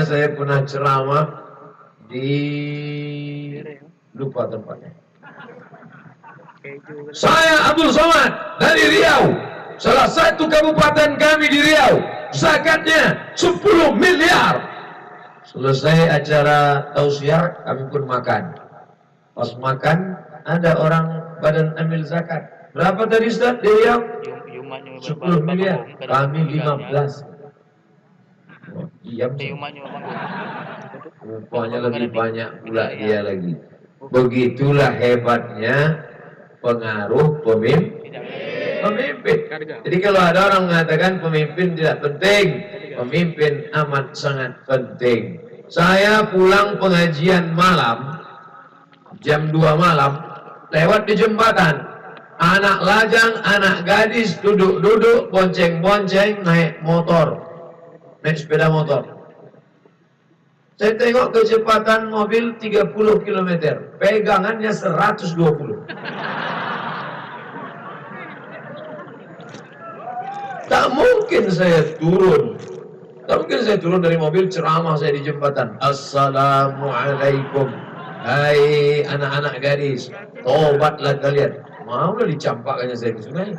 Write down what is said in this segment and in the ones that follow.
Saya pernah ceramah di lupa tempatnya. Saya Abdul Somad dari Riau, salah satu kabupaten kami di Riau, zakatnya 10 miliar. Selesai acara tausiah, kami pun makan. Pas makan, ada orang badan amil zakat. Berapa tadi Ustaz di Riau? 10 miliar, kami 15. Oh, iya, rupanya lebih banyak pula dia lagi. Begitulah hebatnya pengaruh pemimpin. Jadi kalau ada orang mengatakan pemimpin tidak penting, pemimpin amat sangat penting. Saya pulang pengajian malam, jam 2 malam, lewat di jembatan. Anak lajang, anak gadis duduk-duduk, bonceng-bonceng, naik motor, naik sepeda motor. Saya tengok kecepatan mobil 30 km, pegangannya 120. Tak mungkin saya turun. Tak mungkin saya turun dari mobil, ceramah saya di jembatan. Assalamualaikum. Hai anak-anak gadis, tobatlah kalian. Maulah dicampakkannya saya di sungai.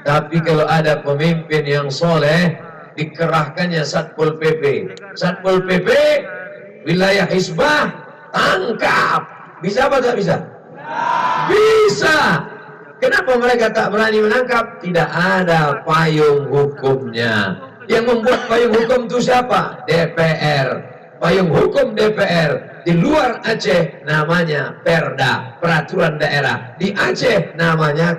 Tapi kalau ada pemimpin yang soleh, dikerahkannya Satpol PP. Satpol PP, wilayah Hizbah, tangkap. Bisa apa tak bisa? Bisa. Kenapa mereka tak berani menangkap? Tidak ada payung hukumnya. Yang membuat payung hukum itu siapa? DPR. Payung hukum DPR. Di luar Aceh namanya Perda, peraturan daerah. Di Aceh namanya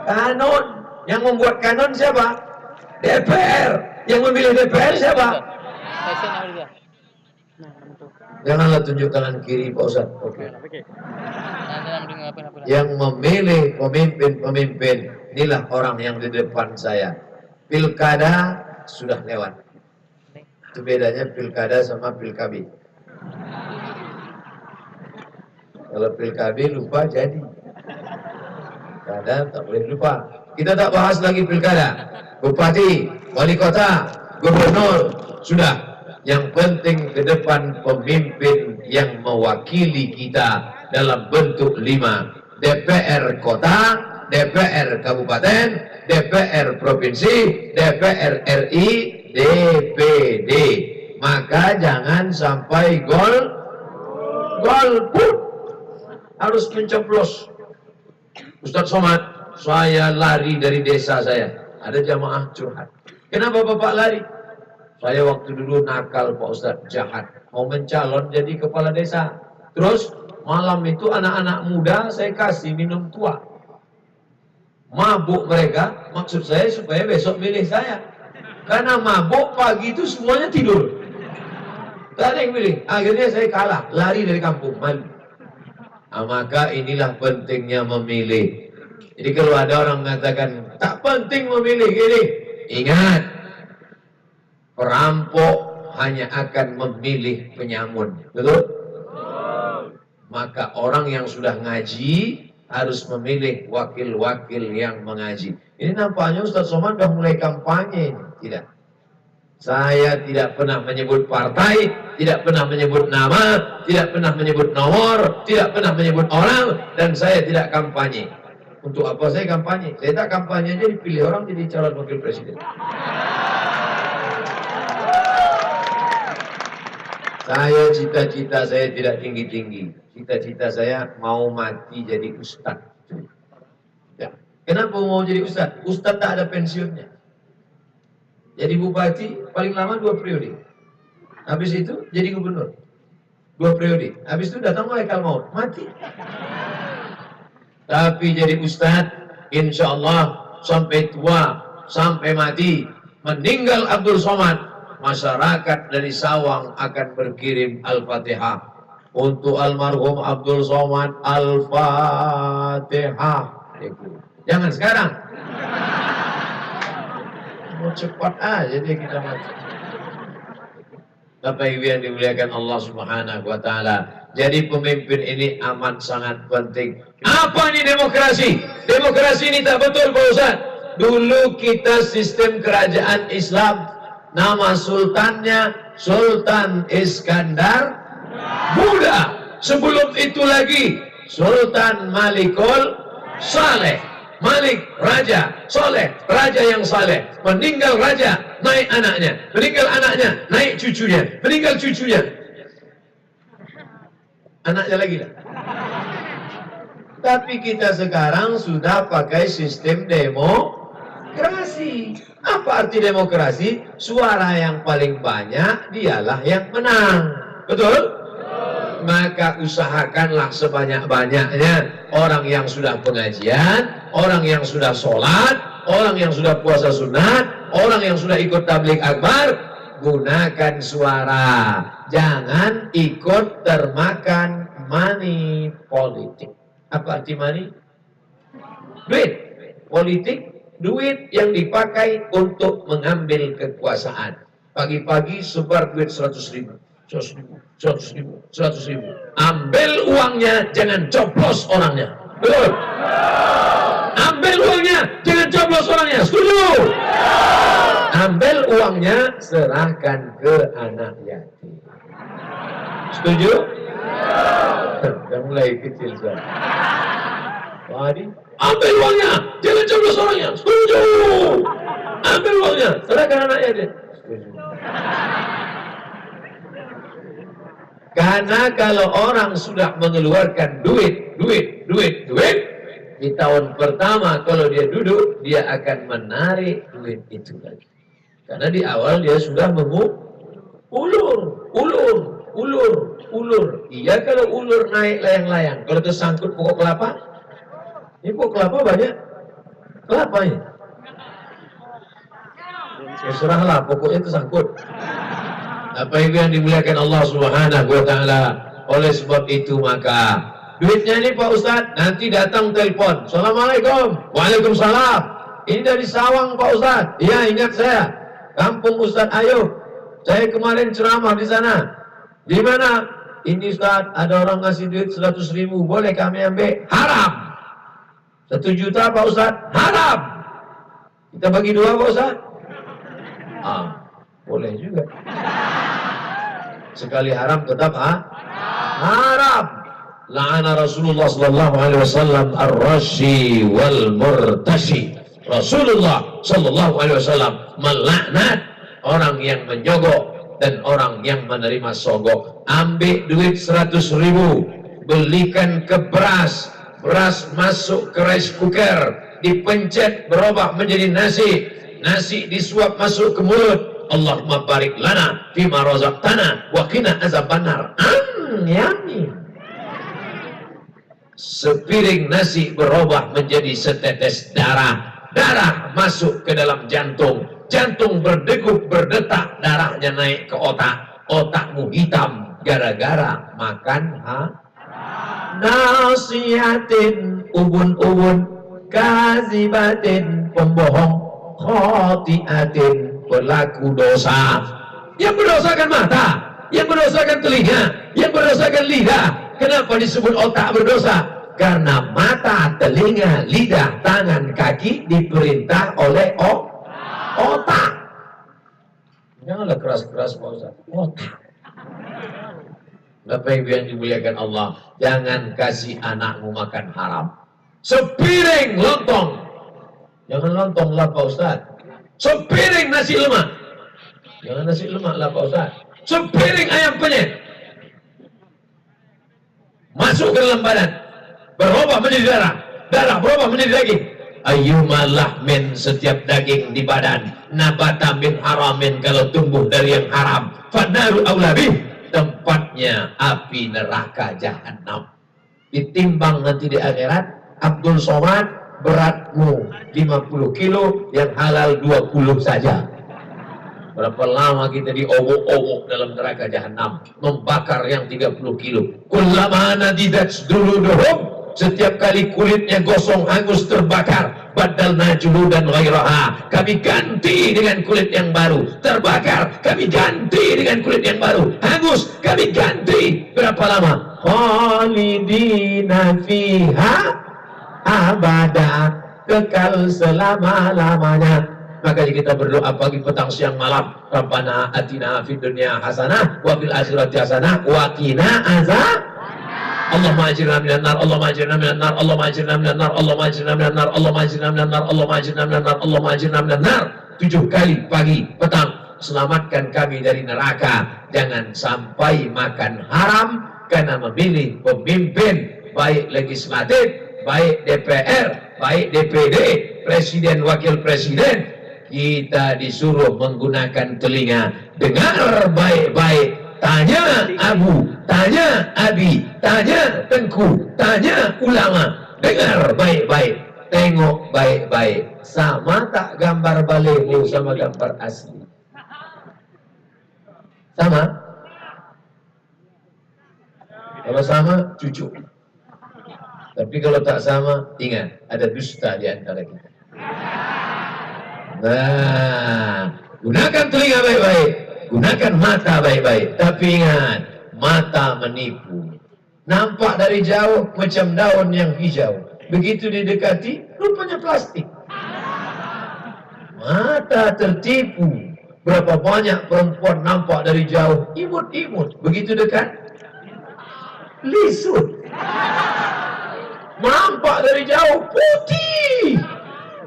kanon. Yang membuat kanon siapa? DPR. Yang memilih DPR siapa? Janganlah tunjuk tangan kiri Pak Ustaz. Oke. Yang memilih pemimpin-pemimpin, inilah orang yang di depan saya. Pilkada sudah lewat. Itu bedanya pilkada sama pilkabi. Kalau pilkabi lupa jadi. Pilkada tak boleh lupa. Kita tak bahas lagi pilkada. Bupati, wali kota, gubernur, sudah. Yang penting ke depan pemimpin yang mewakili kita dalam bentuk 5. DPR kota, DPR kabupaten, DPR provinsi, DPR RI, DPD. Maka jangan sampai golput. Harus mencoblos. Ustaz Somad, saya lari dari desa saya. Ada jamaah curhat. Kenapa Bapak lari? Saya waktu dulu nakal Pak Ustaz, jahat. Mau mencalon jadi kepala desa. Terus malam itu anak-anak muda saya kasih minum tua. Mabuk mereka, maksud saya supaya besok milih saya. Karena mabuk pagi itu semuanya tidur. Tak ada yang milih. Akhirnya saya kalah, lari dari kampung, malu. Nah, maka inilah pentingnya memilih. Jadi kalau ada orang mengatakan tak penting memilih ini, ingat, perampok hanya akan memilih penyamun, betul? Maka orang yang sudah ngaji harus memilih wakil-wakil yang mengaji. Ini nampaknya Ustaz Somad sudah mulai kampanye. Tidak. Saya tidak pernah menyebut partai, tidak pernah menyebut nama, tidak pernah menyebut nomor, tidak pernah menyebut orang, dan saya tidak kampanye. Untuk apa saya kampanye? Saya tak kampanye aja dipilih orang jadi calon wakil presiden. Saya cita-cita saya tidak tinggi-tinggi. Cita-cita saya mau mati jadi ustaz. Ya. Kenapa mau jadi ustaz? Ustaz tak ada pensiunnya. Jadi bupati paling lama 2 periode. Habis itu jadi gubernur 2 periode. Habis itu datang malaikat maut, mati. Tapi jadi ustaz, insya Allah sampai tua, sampai mati, meninggal Abdul Somad, masyarakat dari Sawang akan berkirim Al-Fatihah untuk almarhum Abdul Somad. Al-Fatihah. Jangan sekarang. Mau cepat aja dia kita mati. Bapak Ibu yang dimuliakan Allah Subhanahu wa Ta'ala. Jadi pemimpin ini amat sangat penting. Apa ini demokrasi? Demokrasi ini tak betul Pak Ustaz. Dulu kita sistem kerajaan Islam, Nama sultannya Sultan Iskandar Muda. Sebelum itu lagi Sultan Malikul Saleh. Malik raja, Saleh raja yang saleh. Meninggal raja, naik anaknya. Meninggal anaknya, naik cucunya. Meninggal cucunya, anaknya lagi lah. Tapi kita sekarang sudah pakai sistem demokrasi. Apa arti demokrasi? Suara yang paling banyak dialah yang menang. Betul? Maka usahakanlah sebanyak-banyaknya orang yang sudah pengajian, orang yang sudah sholat, orang yang sudah puasa sunat, orang yang sudah ikut tabligh akbar, gunakan suara. Jangan ikut termakan money politik. Apa arti money? Duit. Politik, duit yang dipakai untuk mengambil kekuasaan. Pagi-pagi sebar duit 100.000. 100.000. Ambil uangnya, jangan coblos orangnya. Betul? Ambil uangnya, jangan coblos orangnya. Setuju? Ambil uangnya, serahkan ke anak yatim. Setuju? Udah mulai kecil sudah. Wadi, ambil uangnya, jangan coblos orangnya. Setuju? Ambil uangnya, serahkan anak yatim. Setuju? Karena kalau orang sudah mengeluarkan duit, di tahun pertama kalau dia duduk, dia akan menarik duit itu lagi. Karena di awal dia sudah ulur. Iya kalau ulur naik layang-layang, kalau tersangkut pokok kelapa, ini pokok kelapa banyak kelapanya. Terserahlah, pokoknya tersangkut. Apa itu yang dimuliakan Allah Subhanahu wa Ta'ala. Oleh sebab itu maka duitnya ini Pak Ustadz, nanti datang telepon, Assalamualaikum. Waalaikumsalam. Ini dari Sawang Pak Ustadz. Iya, ingat saya, kampung Ustadz Ayub. Saya kemarin ceramah di sana. Di mana? Ini Ustadz, ada orang ngasih duit 100.000, boleh kami ambil? Haram. 1 juta Pak Ustadz, haram. Kita bagi 2 Pak Ustadz. Boleh juga. Sekali haram tetap haram. La'ana Rasulullah sallallahu alaihi wasallam ar-rashi wal murtashi. Rasulullah sallallahu alaihi wasallam melaknat orang yang menyogok dan orang yang menerima sogok. Ambil duit 100.000, belikan ke beras masuk ke rice cooker, dipencet berubah menjadi nasi disuap masuk ke mulut. Allahumma barik lana fima razaqtana wa qina azabannar. Yummy. Sepiring nasi berubah menjadi setetes darah masuk ke dalam jantung berdegup berdetak, darahnya naik ke otakmu hitam gara-gara makan nasihatin ubun kazibatin pembohong, khotiatin pelaku dosa, yang berdosakan mata, yang berdosakan telinga, yang berdosakan lidah. Kenapa disebut otak berdosa? Karena mata, telinga, lidah, tangan, kaki diperintah oleh otak. Janganlah keras-keras Pak Ustaz. Otak. Bapak Ibu yang dimuliakan Allah, jangan kasih anakmu makan haram. Sepiring lontong, jangan lontong lah Pak Ustaz. Sepiring nasi lemak, jangan nasi lemak lah Pak Ustaz. Sepiring ayam penyet, masuk ke dalam badan, berubah menjadi darah berubah menjadi daging. Ayyuma lahmin, setiap daging di badan, nabata min haramin, kalau tumbuh dari yang haram, fanaru aulabih, tempatnya api neraka jahanam. Ditimbang nanti di akhirat, Abdul Somad beratmu 50 kilo, yang halal 20 saja. Berapa lama kita diobok-obok dalam neraka jahanam, membakar yang 30 kilo. Kullama nadidat duluduhum, setiap kali kulitnya gosong hangus terbakar, badalna juludan ghairaha, kami ganti dengan kulit yang baru. Terbakar, kami ganti dengan kulit yang baru. Hangus, kami ganti. Berapa lama? Khalidina fiha abada, kekal selama-lamanya. Makanya kita berdoa pagi, petang, siang, malam. Rabbana atina fid dunya hasanah wa fil akhirati hasanah wa qina azab. Allahumma ajirna minan nar, Allahumma ajirna minan nar, Allahumma ajirna minan nar, Allahumma ajirna minan nar, Allahumma ajirna minan nar, Allahumma ajirna minan nar, Allahumma ajirna minan nar. 7 kali pagi, petang. Selamatkan kami dari neraka. Jangan sampai makan haram karena memilih pemimpin, baik legislatif, baik DPR, baik DPD, presiden, wakil presiden. Kita disuruh menggunakan telinga. Dengar baik-baik. Tanya Abu, tanya Abi, tanya Tengku, tanya ulama. Dengar baik-baik, tengok baik-baik. Sama tak gambar baliho sama gambar asli? Sama? Kalau sama, cucu. Tapi kalau tak sama, ingat, ada dusta di antara kita. Nah, gunakan telinga baik-baik. Gunakan mata baik-baik, tapi ingat, mata menipu. Nampak dari jauh macam daun yang hijau. Begitu didekati, rupanya plastik. Mata tertipu. Berapa banyak perempuan nampak dari jauh, imut-imut. Begitu dekat, lisut. Nampak dari jauh, putih.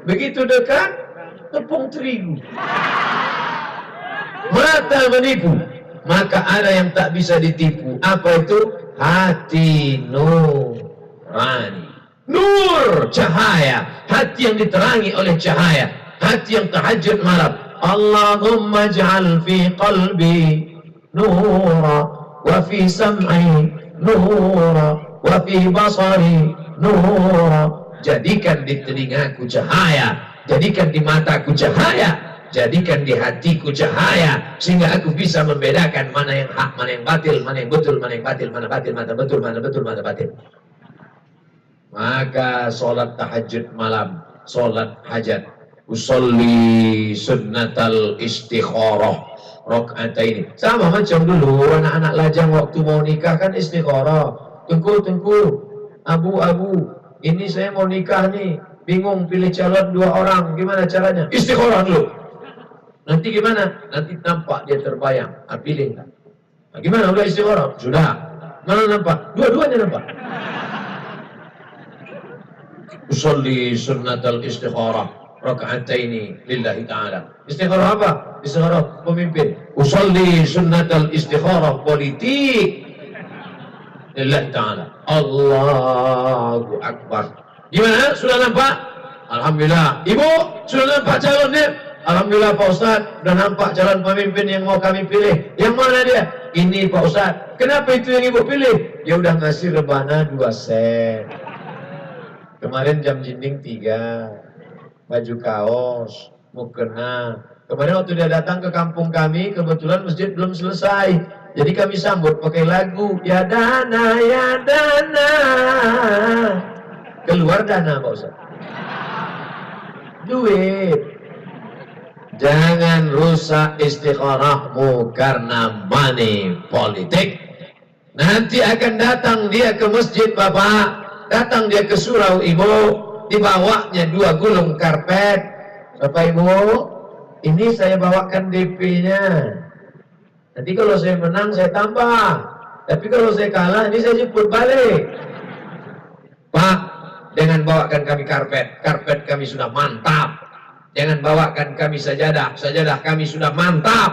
Begitu dekat, tepung terigu. Mata menipu, maka ada yang tak bisa ditipu. Apa itu? Hati nurani. Nur, cahaya. Hati yang diterangi oleh cahaya. Hati yang tahajud malam. Allahumma ja'al fi qalbi nura, wa fi sam'i nura, wa fi basari nura. Jadikan di telingaku cahaya, jadikan di mataku cahaya, jadikan di hatiku cahaya, sehingga aku bisa membedakan mana yang hak, mana yang batil, mana yang betul, mana yang batil, mana batil, mana betul, mana betul, mana batil. Maka sholat tahajud malam, sholat hajat, usolli sunnatal istikharah rakaataini. Sama macam dulu anak-anak lajang waktu mau nikah kan istikharah. Tengku, abu, ini saya mau nikah nih, bingung pilih calon 2 orang, gimana caranya? Istikharah dulu. Nanti gimana? Nanti nampak dia terbayang. Pilih tak? Nah, gimana? Udah istikharah? Sudah. Mana nampak? Dua-duanya nampak. Usolli sunnatal istikharah rakaataini lillahi ta'ala. Istikharah apa? Istikharah pemimpin. Usolli sunnatal istikharah politik lillahi ta'ala. Allahu Akbar. Gimana? Sudah nampak? Alhamdulillah. Ibu, sudah nampak calonnya? Alhamdulillah Pak Ustaz, sudah nampak calon pemimpin yang mau kami pilih. Yang mana dia? Ini Pak Ustaz. Kenapa itu yang ibu pilih? Dia udah ngasih rebana 2 sen. Kemarin jam jinding 3. Baju kaos, mukena. Kemarin waktu dia datang ke kampung kami, kebetulan masjid belum selesai. Jadi kami sambut pakai lagu Ya Dana, Ya Dana. Keluar dana Pak Ustaz. Duit. Jangan rusak istikharahmu karena money politik. Nanti akan datang dia ke masjid Bapak, datang dia ke surau Ibu, dibawanya 2 gulung karpet. Bapak Ibu, ini saya bawakan DP-nya. Nanti kalau saya menang saya tambah. Tapi kalau saya kalah ini saya jemput balik. Pak, jangan bawakan kami karpet. Karpet kami sudah mantap. Jangan bawakan kami sajadah. Sajadah kami sudah mantap.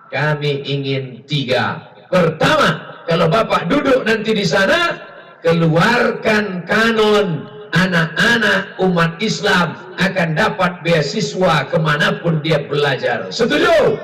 Kami ingin 3. Pertama, kalau Bapak duduk nanti di sana, keluarkan kanon. Anak-anak umat Islam akan dapat beasiswa kemanapun dia belajar. Setuju?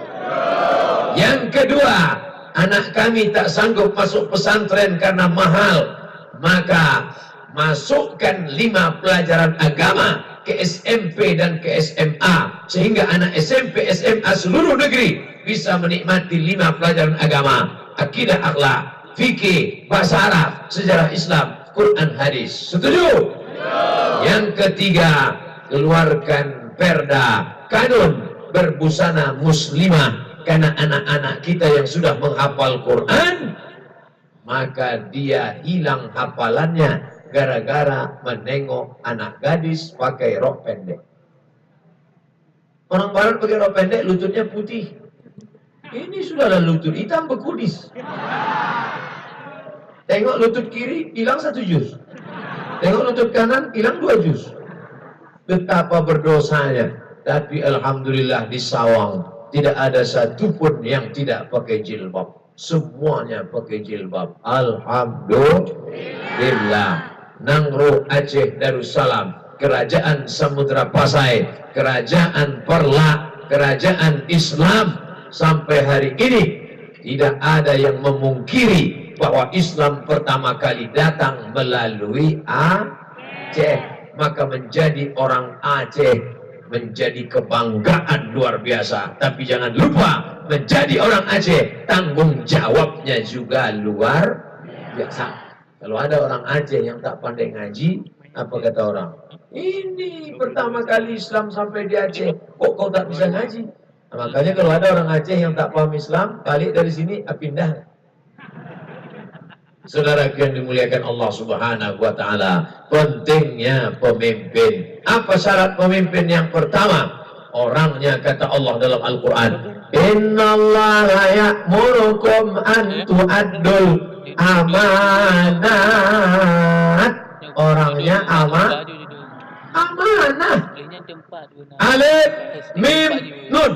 Yang kedua, anak kami tak sanggup masuk pesantren karena mahal. Maka masukkan 5 pelajaran agama ke SMP dan ke SMA, sehingga anak SMP, SMA seluruh negeri bisa menikmati 5 pelajaran agama: akidah, akhlak, fikih, bahasa Arab, sejarah Islam, Quran, hadis. Setuju? Yang ketiga, keluarkan perda, kanun berbusana muslimah, karena anak-anak kita yang sudah menghafal Quran, maka dia hilang hafalannya gara-gara menengok anak gadis pakai rok pendek. Orang barat pakai rok pendek, lututnya putih. Ini sudahlah lutut hitam berkudis. Tengok lutut kiri, hilang 1 juz. Tengok lutut kanan, hilang 2 juz. Betapa berdosanya. Tapi alhamdulillah di Sawang tidak ada satupun yang tidak pakai jilbab. Semuanya pakai jilbab. Alhamdulillah. Nangro Aceh Darussalam, Kerajaan Samudra Pasai, Kerajaan Perlak, Kerajaan Islam, sampai hari ini tidak ada yang memungkiri bahwa Islam pertama kali datang melalui Aceh. Maka menjadi orang Aceh menjadi kebanggaan luar biasa. Tapi jangan lupa, menjadi orang Aceh tanggung jawabnya juga luar biasa. Kalau ada orang Aceh yang tak pandai ngaji, apa kata orang? Ini pertama kali Islam sampai di Aceh, kok kau tak bisa ngaji? Nah, makanya kalau ada orang Aceh yang tak paham Islam, balik dari sini, pindah. Saudara yang dimuliakan Allah Subhanahu wa Ta'ala, pentingnya pemimpin. Apa syarat pemimpin? Yang pertama, orangnya, kata Allah dalam Al-Quran, Innallaha ya'murukum an tu'addul amanat. Orangnya amanah. Alif, mim, nun.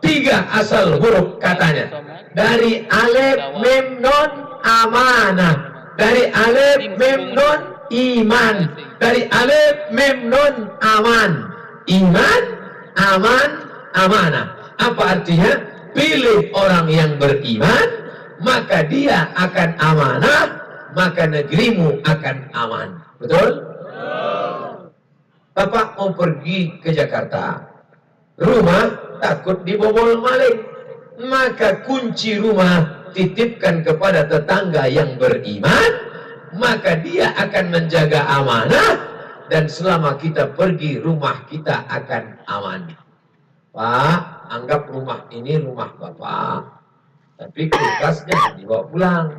3 asal huruf katanya. Dari alif, mim, nun, amanah. Dari alif, mim, nun, iman. Dari alif, mim, nun, aman. Iman, aman, amanah. Apa artinya? Pilih orang yang beriman, maka dia akan amanah, maka negerimu akan aman. Betul? Bapak mau pergi ke Jakarta, rumah takut dibobol maling, maka kunci rumah titipkan kepada tetangga yang beriman, maka dia akan menjaga amanah, dan selama kita pergi rumah kita akan aman. Pak, anggap rumah ini rumah Bapak, tapi kulkasnya dibawa pulang.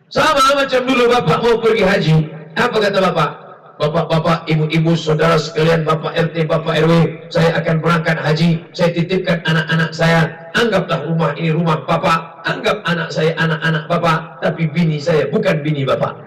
Sama macam dulu Bapak mau pergi haji. Apa kata Bapak? Bapak-bapak, ibu-ibu, saudara sekalian, Bapak RT, Bapak RW, saya akan berangkat haji. Saya titipkan anak-anak saya. Anggaplah rumah ini rumah Bapak. Anggap anak saya anak-anak Bapak. Tapi bini saya bukan bini Bapak.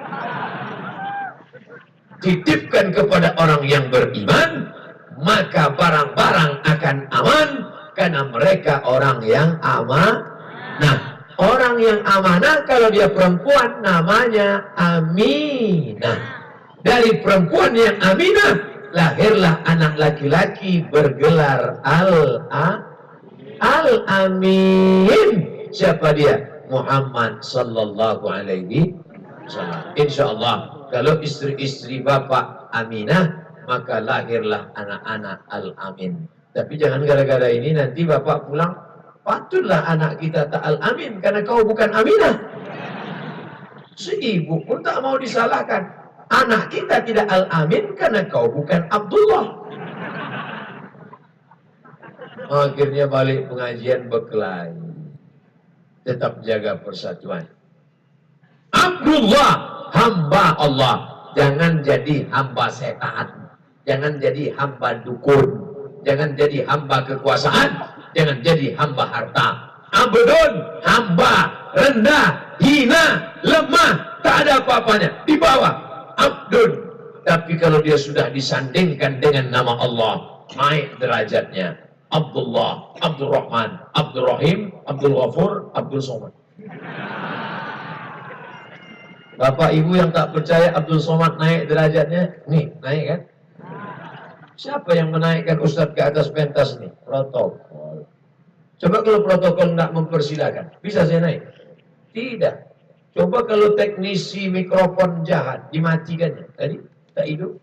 Titipkan kepada orang yang beriman, maka barang-barang akan aman, karena mereka orang yang amanah. Nah, orang yang amanah kalau dia perempuan namanya Aminah. Dari perempuan yang aminah lahirlah anak laki-laki bergelar Al-Amin. Siapa dia? Muhammad sallallahu alaihi wasallam. Insyaallah kalau istri-istri Bapak aminah, maka lahirlah anak-anak Al-Amin. Tapi jangan gara-gara ini nanti Bapak pulang, patutlah anak kita tak Al-Amin karena kau bukan aminah. Si ibu pun tak mau disalahkan. Anak kita tidak Al-Amin karena kau bukan Abdullah. Akhirnya balik pengajian berkelahi. Tetap jaga persatuan. Abdullah, hamba Allah. Jangan jadi hamba setan. Jangan jadi hamba dukun. Jangan jadi hamba kekuasaan. Jangan jadi hamba harta. Abdun, hamba, rendah, hina, lemah, tak ada apa-apanya. Di bawah. Abdun, tapi kalau dia sudah disandingkan dengan nama Allah, naik derajatnya. Abdullah, Abdul Rahman, Abdul Rahim, Abdul Ghafur, Abdul Somad. Bapak ibu yang tak percaya Abdul Somad naik derajatnya, nih naik kan? Siapa yang menaikkan Ustadz ke atas pentas nih? Protokol. Coba kalau protokol tidak mempersilahkan, bisa saya naik? Tidak. Coba kalau teknisi mikrofon jahat, dimatikannya. Tadi, tak hidup.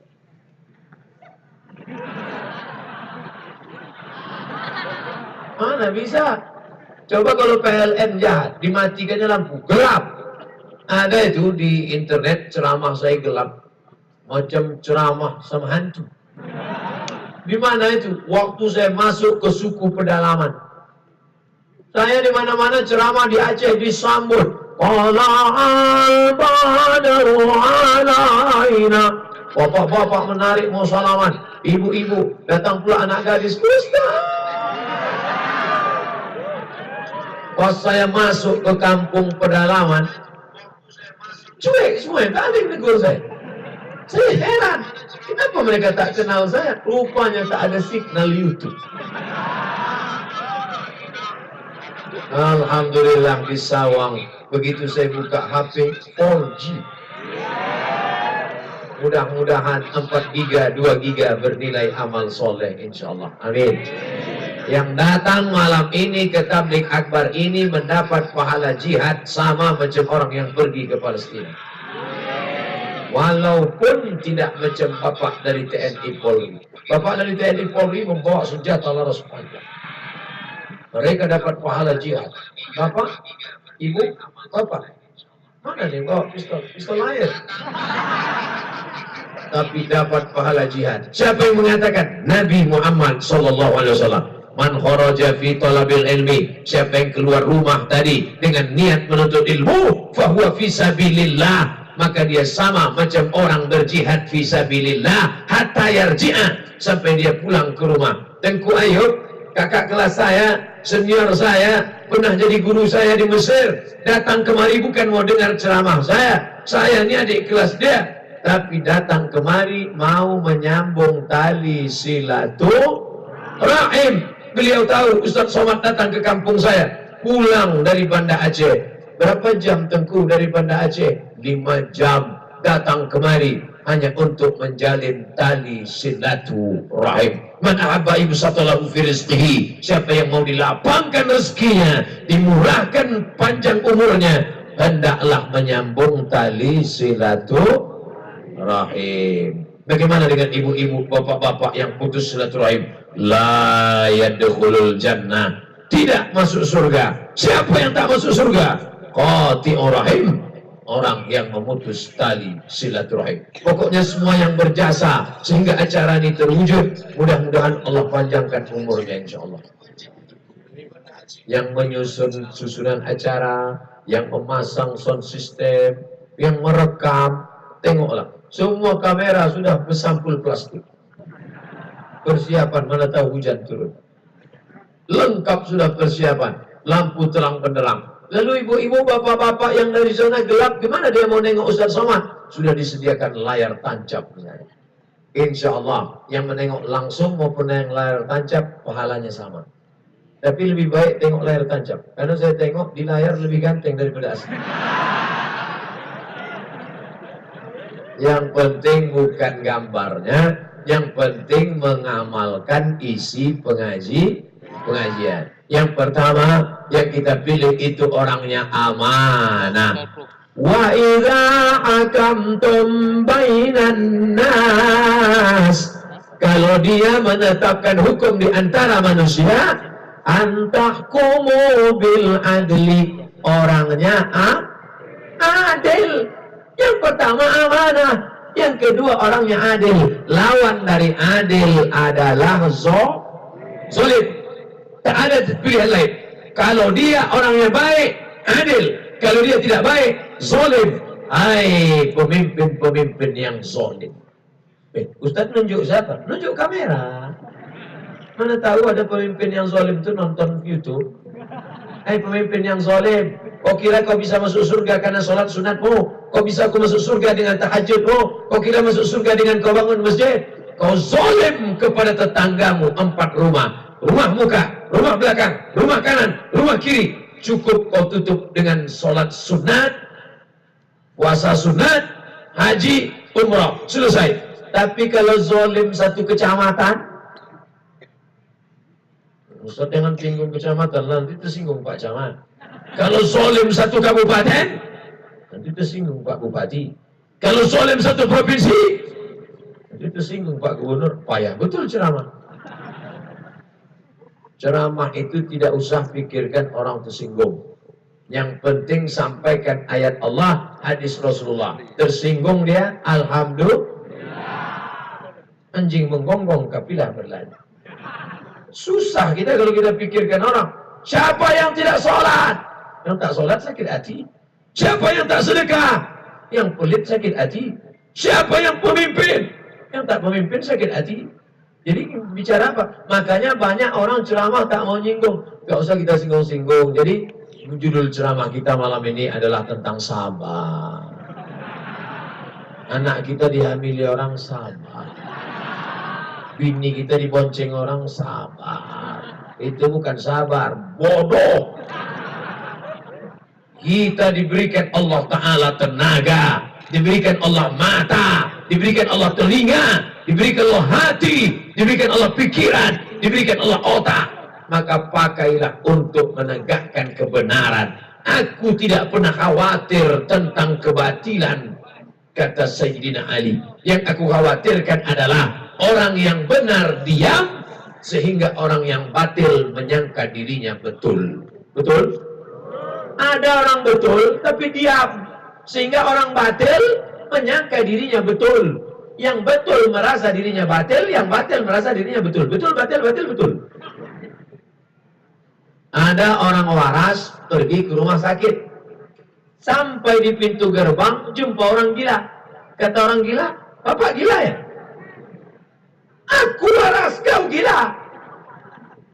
Mana bisa? Coba kalau PLN jahat, dimatikannya lampu. Gelap. Ada itu di internet, ceramah saya gelap. Macam ceramah sama hantu. Di mana itu? Waktu saya masuk ke suku pedalaman. Saya di mana-mana ceramah di Aceh disambut. Bapak-bapak menarik mau salaman. ibu-ibu, datang pula anak gadis, Ustaz. Pas saya masuk ke kampung pedalaman, cuek semua yang tadi negur saya. Saya heran, kenapa mereka tak kenal saya? Rupanya tak ada signal YouTube. Alhamdulillah di Sawang, begitu saya buka HP 4G. Mudah-mudahan 4 giga, 2 giga bernilai amal soleh insyaallah. Amin. Yang datang malam ini ke tabligh akbar ini mendapat pahala jihad sama macam orang yang pergi ke Palestina. Walaupun tidak macam bapak dari TNI Polri. Bapak dari TNI Polri membawa senjata laras panjang. Mereka dapat pahala jihad. Bapak, ibu, bapak, mana nih bawa pistol air? Tapi dapat pahala jihad. Siapa yang mengatakan? Nabi Muhammad SAW. Man kharaja fi talabil ilmi. Siapa yang keluar rumah tadi dengan niat menuntut ilmu, fahuwa fi sabilillah. Maka dia sama macam orang berjihad fi sabilillah hatta yarji'a, sampai dia pulang ke rumah. Tengku Ayub, kakak kelas saya, senior saya, pernah jadi guru saya di Mesir, datang kemari bukan mau dengar ceramah saya ini adik kelas dia, tapi datang kemari mau menyambung tali silaturahim. Beliau tahu Ustaz Somad datang ke kampung saya, pulang dari Banda Aceh. Berapa jam Tengku dari Banda Aceh? 5 jam datang kemari hanya untuk menjalin tali silaturahim. Man ahabba yubsatalahu fi rizqihi. Siapa yang mau dilapangkan rezekinya, dimurahkan panjang umurnya, hendaklah menyambung tali silaturahim. Bagaimana dengan ibu-ibu, bapak-bapak yang putus silaturahim? La yadkhulul jannah. Tidak masuk surga. Siapa yang tak masuk surga? Qati'ur rahim. Orang yang memutus tali silaturahim. Pokoknya semua yang berjasa sehingga acara ini terwujud, mudah-mudahan Allah panjangkan umurnya insyaallah. Yang menyusun susunan acara, yang memasang sound system, yang merekam, tengoklah. Semua kamera sudah bersampul plastik. Persiapan, mana tahu hujan turun. Lengkap sudah persiapan. Lampu terang benderang. Lalu ibu-ibu, bapak-bapak yang dari zona gelap, gimana dia mau nengok Ustaz Somad? Sudah disediakan layar tancap misalnya. Insya Allah, yang menengok langsung maupun yang layar tancap, pahalanya sama. Tapi lebih baik tengok layar tancap. Karena saya tengok di layar lebih ganteng daripada asli. Yang penting bukan gambarnya, yang penting mengamalkan isi pengajian. Yang pertama yang kita pilih itu orangnya amanah. Wa idza hakamtum bainan nas, kalau dia menetapkan hukum di antara manusia, antahkumu bil adli, orangnya adil. Yang pertama amanah, yang kedua orangnya adil. Lawan dari adil adalah zolim. Tak ada pilihan lain. Kalau dia orangnya baik, adil. Kalau dia tidak baik, zolim. Hai pemimpin-pemimpin yang zolim. Ustaz nunjuk siapa? Nunjuk kamera. Mana tahu ada pemimpin yang zolim itu nonton YouTube. Hai pemimpin yang zolim, kau kira kau bisa masuk surga karena sholat sunatmu? Kau bisa kau masuk surga dengan tahajudmu? Kau kira masuk surga dengan kau bangun masjid? Kau zolim kepada tetanggamu 4 rumah. Rumah muka, rumah belakang, rumah kanan, rumah kiri. Cukup kau tutup dengan sholat sunat, puasa sunat, haji, umrah, selesai. Tapi kalau zolim satu kecamatan, Ustaz jangan singgung kecamatan, nanti tersinggung Pak Camat. Kalau zolim satu kabupaten, nanti tersinggung Pak Bupati. Kalau zolim satu provinsi, nanti tersinggung Pak Gubernur. Payah betul ceramah. Ceramah itu tidak usah pikirkan orang tersinggung. Yang penting sampaikan ayat Allah, hadis Rasulullah. Tersinggung dia, alhamdulillah. Anjing menggonggong, kafilah berlari. Susah kita kalau kita pikirkan orang. Siapa yang tidak sholat? Yang tak sholat sakit hati. Siapa yang tak sedekah? Yang pelit sakit hati. Siapa yang pemimpin? Yang tak pemimpin sakit hati. Jadi bicara apa? Makanya banyak orang ceramah tak mau nyinggung. Gak usah kita singgung-singgung. Jadi judul ceramah kita malam ini adalah tentang sabar. Anak kita dihamili orang, sabar. Bini kita dibonceng orang, sabar. Itu bukan sabar, bodoh. Kita diberikan Allah Ta'ala tenaga, diberikan Allah mata, diberikan Allah telinga, diberikan Allah hati, diberikan Allah pikiran, diberikan Allah otak. Maka pakailah untuk menegakkan kebenaran. Aku tidak pernah khawatir tentang kebatilan, kata Sayyidina Ali. Yang aku khawatirkan adalah orang yang benar diam, sehingga orang yang batil menyangka dirinya betul. Betul? Ada orang betul tapi diam, sehingga orang batil menyangka dirinya betul. Yang betul merasa dirinya batil, yang batil merasa dirinya betul. Betul, batil, batil, betul. Ada orang waras pergi ke rumah sakit. Sampai di pintu gerbang jumpa orang gila. Kata orang gila, "Bapak gila ya?" "Aku waras, kau gila."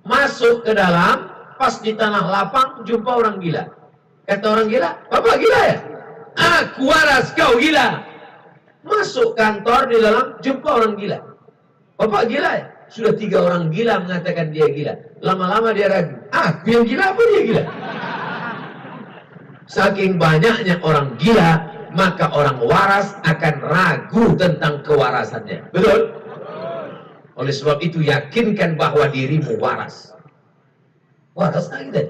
Masuk ke dalam, pas di tanah lapang jumpa orang gila. Kata orang gila, "Bapak gila ya?" "Aku waras, kau gila." Masuk kantor, di dalam jumpa orang gila. "Bapak gila ya?" Sudah 3 orang gila mengatakan dia gila. Lama-lama dia ragu, aku yang gila apa dia gila? Saking banyaknya orang gila, maka orang waras akan ragu tentang kewarasannya. Betul? Oleh sebab itu yakinkan bahwa dirimu waras. Waras tak kita?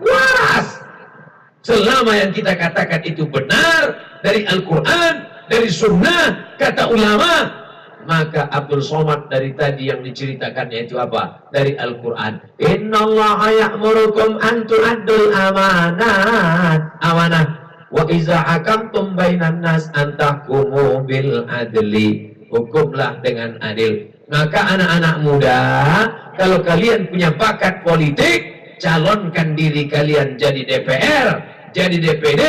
Waras! Selama yang kita katakan itu benar dari Al-Quran, dari Sunnah, kata ulama, maka Abdul Somad dari tadi yang diceritakannya itu apa? Dari Al-Quran. Innallaha ya'murukum an tu'addul amanat. Amanah. Wa iza hakamtum bainan nas an tahkumu bil adli. Hukumlah dengan adil. Maka anak-anak muda, kalau kalian punya bakat politik, calonkan diri kalian jadi DPR, jadi DPD,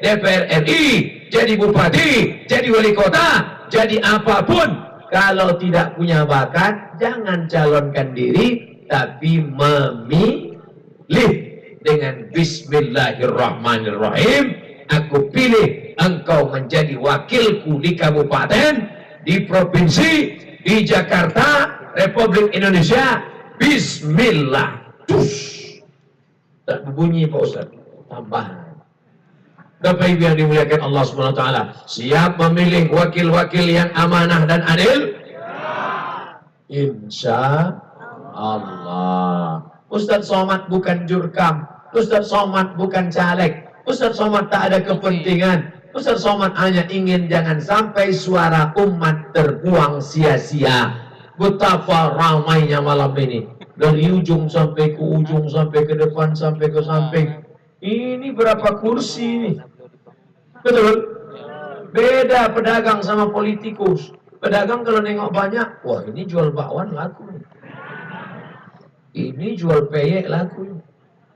DPR RI, jadi bupati, jadi wali kota, jadi apapun. Kalau tidak punya bakat, jangan calonkan diri, tapi memilih dengan Bismillahirrahmanirrahim. Aku pilih engkau menjadi wakilku di kabupaten, di provinsi, di Jakarta, Republik Indonesia. Bismillah. Tak berbunyi Pak Ustaz, tambahan. Bapak Ibu yang dimuliakan Allah SWT, siap memilih wakil-wakil yang amanah dan adil? Insya Allah. Ustaz Somad bukan jurkam, Ustaz Somad bukan caleg, Ustaz Somad tak ada kepentingan. Ustaz Somad hanya ingin jangan sampai suara umat terbuang sia-sia. Betapa ramainya malam ini, dari ujung sampai ke ujung, sampai ke depan, sampai ke samping. Ini berapa kursi ini? Betul? Beda pedagang sama politikus. Pedagang kalau nengok banyak, wah ini jual bakwan laku. Ini jual peyek laku.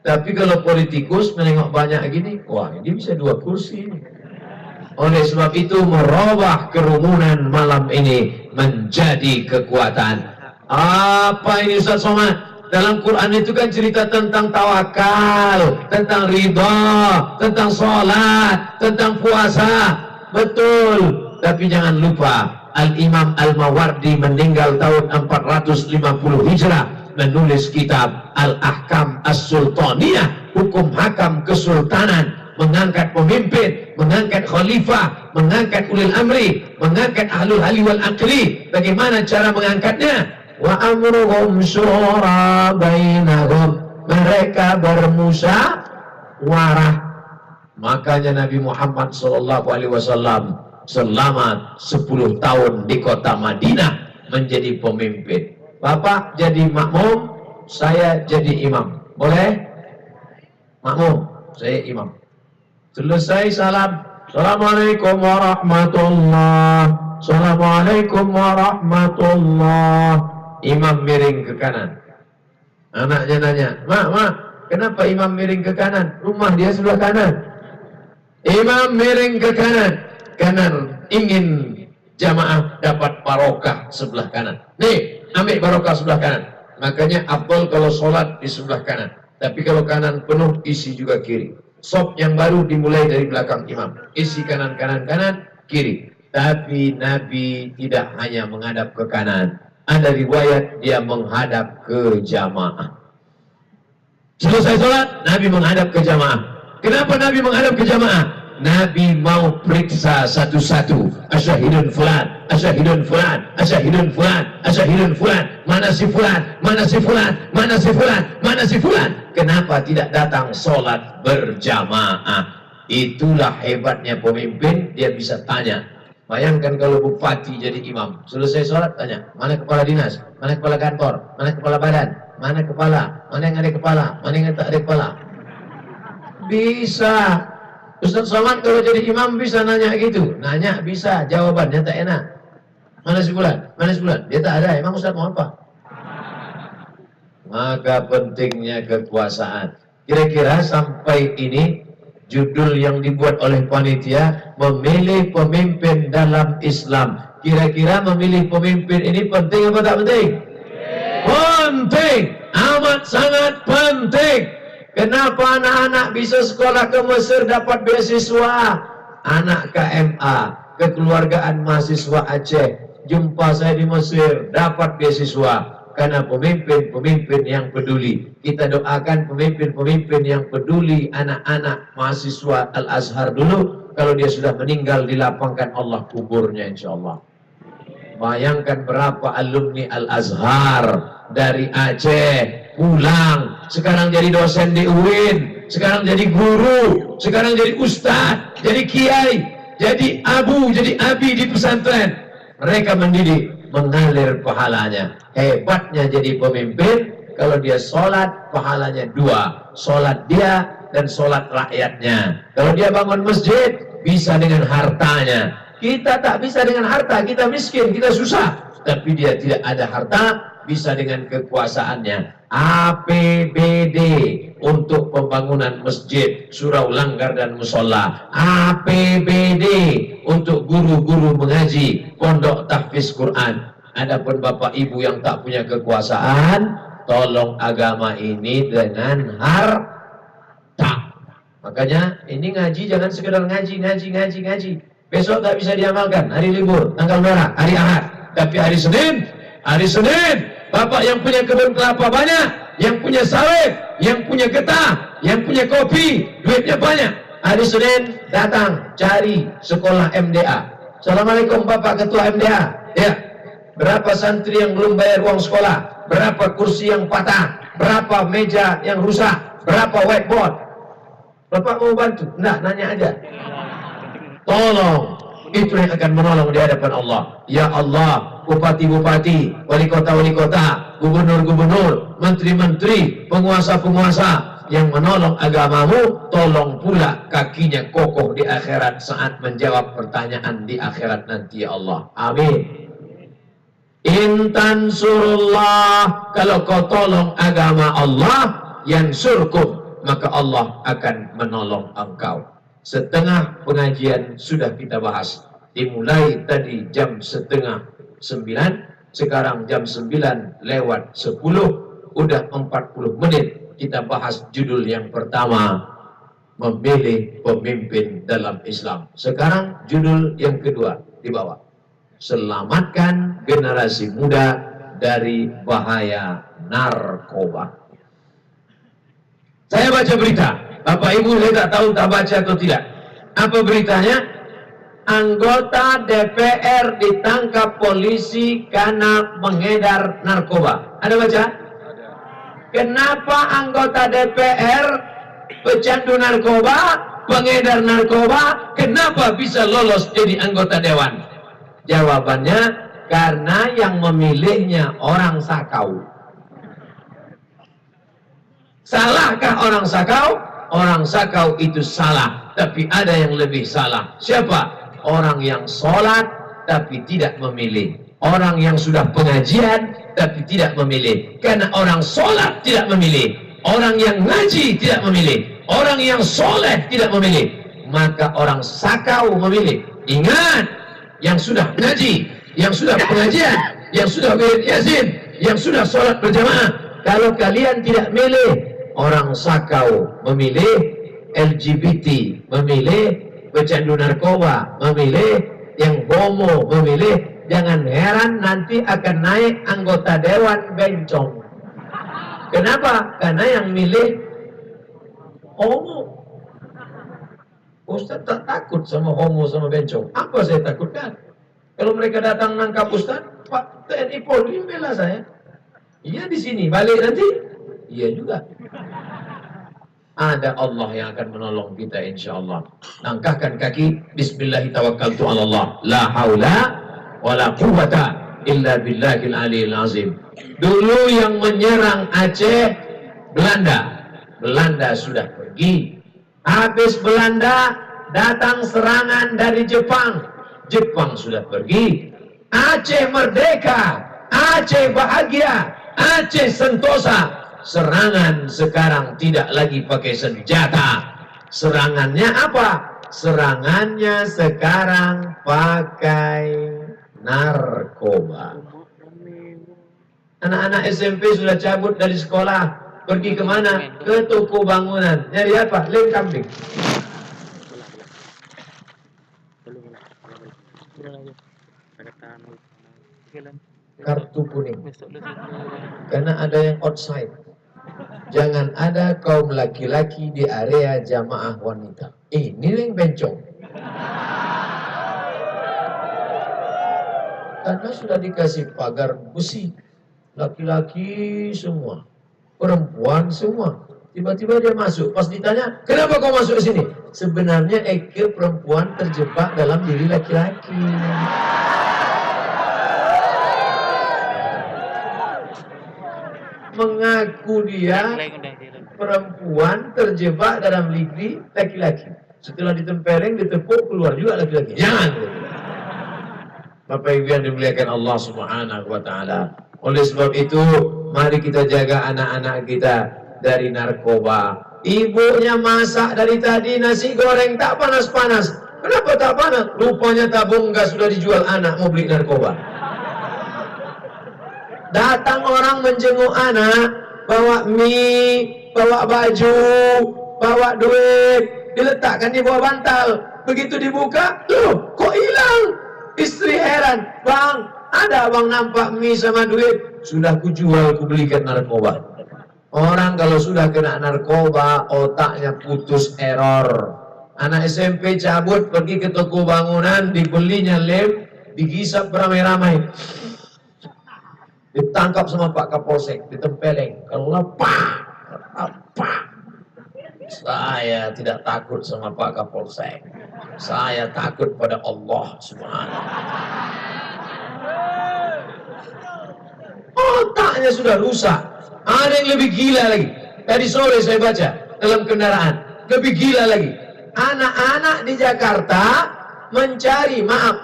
Tapi kalau politikus menengok banyak gini, wah ini bisa 2 kursi. Oleh sebab itu merubah kerumunan malam ini menjadi kekuatan. Apa ini Ustaz Somad? Dalam Quran itu kan cerita tentang tawakal, tentang ridha, tentang sholat, tentang puasa. Betul. Tapi jangan lupa, Al-Imam Al-Mawardi meninggal tahun 450 Hijrah, menulis kitab Al-Ahkam As-Sultaniyah, hukum hakam kesultanan, mengangkat pemimpin, mengangkat khalifah, mengangkat ulil amri, mengangkat ahlul hali wal aqli. Bagaimana cara mengangkatnya? Wa amruhum syura bainahum. Mereka bermusyawarah. Makanya Nabi Muhammad SAW selama 10 tahun di kota Madinah menjadi pemimpin. Bapak jadi makmum, saya jadi imam. Boleh? Makmum, saya imam. Selesai salam, Assalamualaikum warahmatullahi. Assalamualaikum warahmatullahi. Imam miring ke kanan. Anaknya nanya, Mak, kenapa imam miring ke kanan? Rumah dia sebelah kanan. Imam miring ke kanan. Kanan ingin jamaah dapat barokah sebelah kanan. Nih, ambil barokah sebelah kanan. Makanya afdal kalau sholat di sebelah kanan. Tapi kalau kanan penuh, isi juga kiri. Shop yang baru dimulai dari belakang imam. Isi kanan, kanan, kanan, kiri. Tapi Nabi tidak hanya menghadap ke kanan. Ada riwayat dia menghadap ke jamaah. Selesai sholat, Nabi menghadap ke jamaah. Kenapa Nabi menghadap ke jamaah? Nabi mau periksa satu-satu. Asyahidun fulan, asyahidun fulan, asyahidun fulan, asyahidun fulan. Mana si fulan, mana si fulan, mana si fulan, mana si fulan. Kenapa tidak datang sholat berjamaah? Itulah hebatnya pemimpin, dia bisa tanya. Bayangkan kalau bupati jadi imam, selesai sholat tanya, mana kepala dinas, mana kepala kantor, mana kepala badan, mana kepala, mana yang ada kepala, mana yang tak ada kepala. Bisa. Ustaz Somad kalau jadi imam bisa nanya gitu. Nanya bisa, jawabannya tak enak. Mana si fulan? Mana si fulan? Dia tak ada, emang Ustaz mau apa? Maka pentingnya kekuasaan. Kira-kira sampai ini judul yang dibuat oleh panitia, memilih pemimpin dalam Islam. Kira-kira memilih pemimpin ini penting apa tak penting? Penting, amat sangat penting. Kenapa anak-anak bisa sekolah ke Mesir dapat beasiswa? Anak KMA, kekeluargaan mahasiswa Aceh, jumpa saya di Mesir, dapat beasiswa. Karena pemimpin-pemimpin yang peduli. Kita doakan pemimpin-pemimpin yang peduli anak-anak mahasiswa Al-Azhar dulu. Kalau dia sudah meninggal, dilapangkan Allah kuburnya insya Allah. Bayangkan berapa alumni Al-Azhar dari Aceh pulang, sekarang jadi dosen di UIN, sekarang jadi guru, sekarang jadi ustadz, jadi kiai, jadi abu, jadi abi di pesantren. Mereka mendidik, mengalir pahalanya. Hebatnya jadi pemimpin, kalau dia sholat, pahalanya dua. Sholat dia dan sholat rakyatnya. Kalau dia bangun masjid, bisa dengan hartanya. Kita tak bisa dengan harta, kita miskin, kita susah. Tapi dia tidak ada harta, bisa dengan kekuasaannya. APBD untuk pembangunan masjid, surau langgar dan musola. APBD untuk guru-guru mengaji, pondok tahfiz Quran. Adapun bapak ibu yang tak punya kekuasaan, tolong agama ini dengan harta. Makanya ini ngaji jangan sekedar ngaji. Besok tak bisa diamalkan, hari libur, tanggal merah, hari Ahad. Tapi hari Senin, bapak yang punya kebun kelapa banyak, yang punya sawit, yang punya getah, yang punya kopi, duitnya banyak. Hari Senin datang cari sekolah MDA. Assalamualaikum Bapak Ketua MDA. Ya. Berapa santri yang belum bayar uang sekolah? Berapa kursi yang patah? Berapa meja yang rusak? Berapa whiteboard? Bapak mau bantu? Enggak, nanya aja. Tolong. Itu yang akan menolong di hadapan Allah. Ya Allah, bupati-bupati, wali kota, gubernur-gubernur, menteri-menteri, penguasa-penguasa yang menolong agamamu, tolong pula kakinya kokoh di akhirat saat menjawab pertanyaan di akhirat nanti ya Allah. Amin. Intan surullah, kalau kau tolong agama Allah, yansurkum, maka Allah akan menolong engkau. Setengah pengajian sudah kita bahas. Dimulai tadi jam 8:30, sekarang jam 9:10, udah 40 menit kita bahas judul yang pertama, memilih pemimpin dalam Islam. Sekarang judul yang kedua di bawah, selamatkan generasi muda dari bahaya narkoba. Saya baca berita, Bapak Ibu saya tak tahu tak baca atau tidak. Apa beritanya? Anggota DPR ditangkap polisi karena mengedar narkoba. Ada baca? Kenapa anggota DPR pecandu narkoba, pengedar narkoba, kenapa bisa lolos jadi anggota dewan? Jawabannya, karena yang memilihnya orang sakau. Salahkah orang sakau? Orang sakau itu salah, tapi ada yang lebih salah. Siapa? Orang yang sholat tapi tidak memilih. Orang yang sudah pengajian tapi tidak memilih. Karena orang sholat tidak memilih, orang yang ngaji tidak memilih, orang yang soleh tidak memilih, maka orang sakau memilih. Ingat, yang sudah ngaji, yang sudah pengajian, yang sudah wirid yasin, yang sudah sholat berjamaah. Kalau kalian tidak milih, orang sakau memilih, LGBT memilih, pecandu narkoba memilih, yang homo memilih, jangan heran nanti akan naik anggota dewan bencong. Kenapa? Karena yang milih homo. Ustaz tak takut sama homo sama bencong. Apa saya takutkan? Kalau mereka datang nangkap Ustaz, Pak TNI Polri bela saya. Iya di sini, balik nanti. Iya juga. Ada Allah yang akan menolong kita insyaallah. Langkahkan kaki, bismillahirrahmanirrahim. La haula wala quwwata illa billahil aliyil azim. Dulu yang menyerang Aceh Belanda. Belanda sudah pergi. Habis Belanda datang serangan dari Jepang. Jepang sudah pergi. Aceh merdeka. Aceh bahagia. Aceh sentosa. Serangan sekarang tidak lagi pakai senjata. Serangannya apa? Serangannya sekarang pakai narkoba. Anak-anak SMP sudah cabut dari sekolah. Pergi kemana? Ke toko bangunan. Nyari apa? Lem kambing. Kartu kuning. Karena ada yang outside. Jangan ada kaum laki-laki di area jamaah wanita. Ini yang bencong. Karena sudah dikasih pagar besi. Laki-laki semua. Perempuan semua. Tiba-tiba dia masuk. Pas ditanya, kenapa kau masuk ke sini? Sebenarnya Eke perempuan terjebak dalam diri laki-laki. Mengaku dia perempuan terjebak dalam diri laki-laki. Setelah ditempeleng, ditepuk, keluar juga laki-laki. Jangan. Bapak Ibu yang dimuliakan Allah Subhanahu wa Ta'ala. Oleh sebab itu, mari kita jaga anak-anak kita dari narkoba. Ibunya masak dari tadi nasi goreng tak panas-panas. Kenapa tak panas? Rupanya tabung gas sudah dijual anak mau beli narkoba. Datang orang menjenguk anak, bawa mie, bawa baju, bawa duit, diletakkan di bawah bantal. Begitu dibuka, loh kok hilang? Istri heran, bang, ada abang nampak mie sama duit. Sudah kujual, kubelikan narkoba. Orang kalau sudah kena narkoba, otaknya putus error. Anak SMP cabut, pergi ke toko bangunan, dibelinya lem, digisap beramai-ramai. Ditangkap sama Pak Kapolsek, ditempeleng. Kalau apa? Saya tidak takut sama Pak Kapolsek. Saya takut pada Allah Subhanahu. Otaknya sudah rusak. Ada yang lebih gila lagi. Tadi sore saya baca dalam kendaraan. Lebih gila lagi. Anak-anak di Jakarta mencari, maaf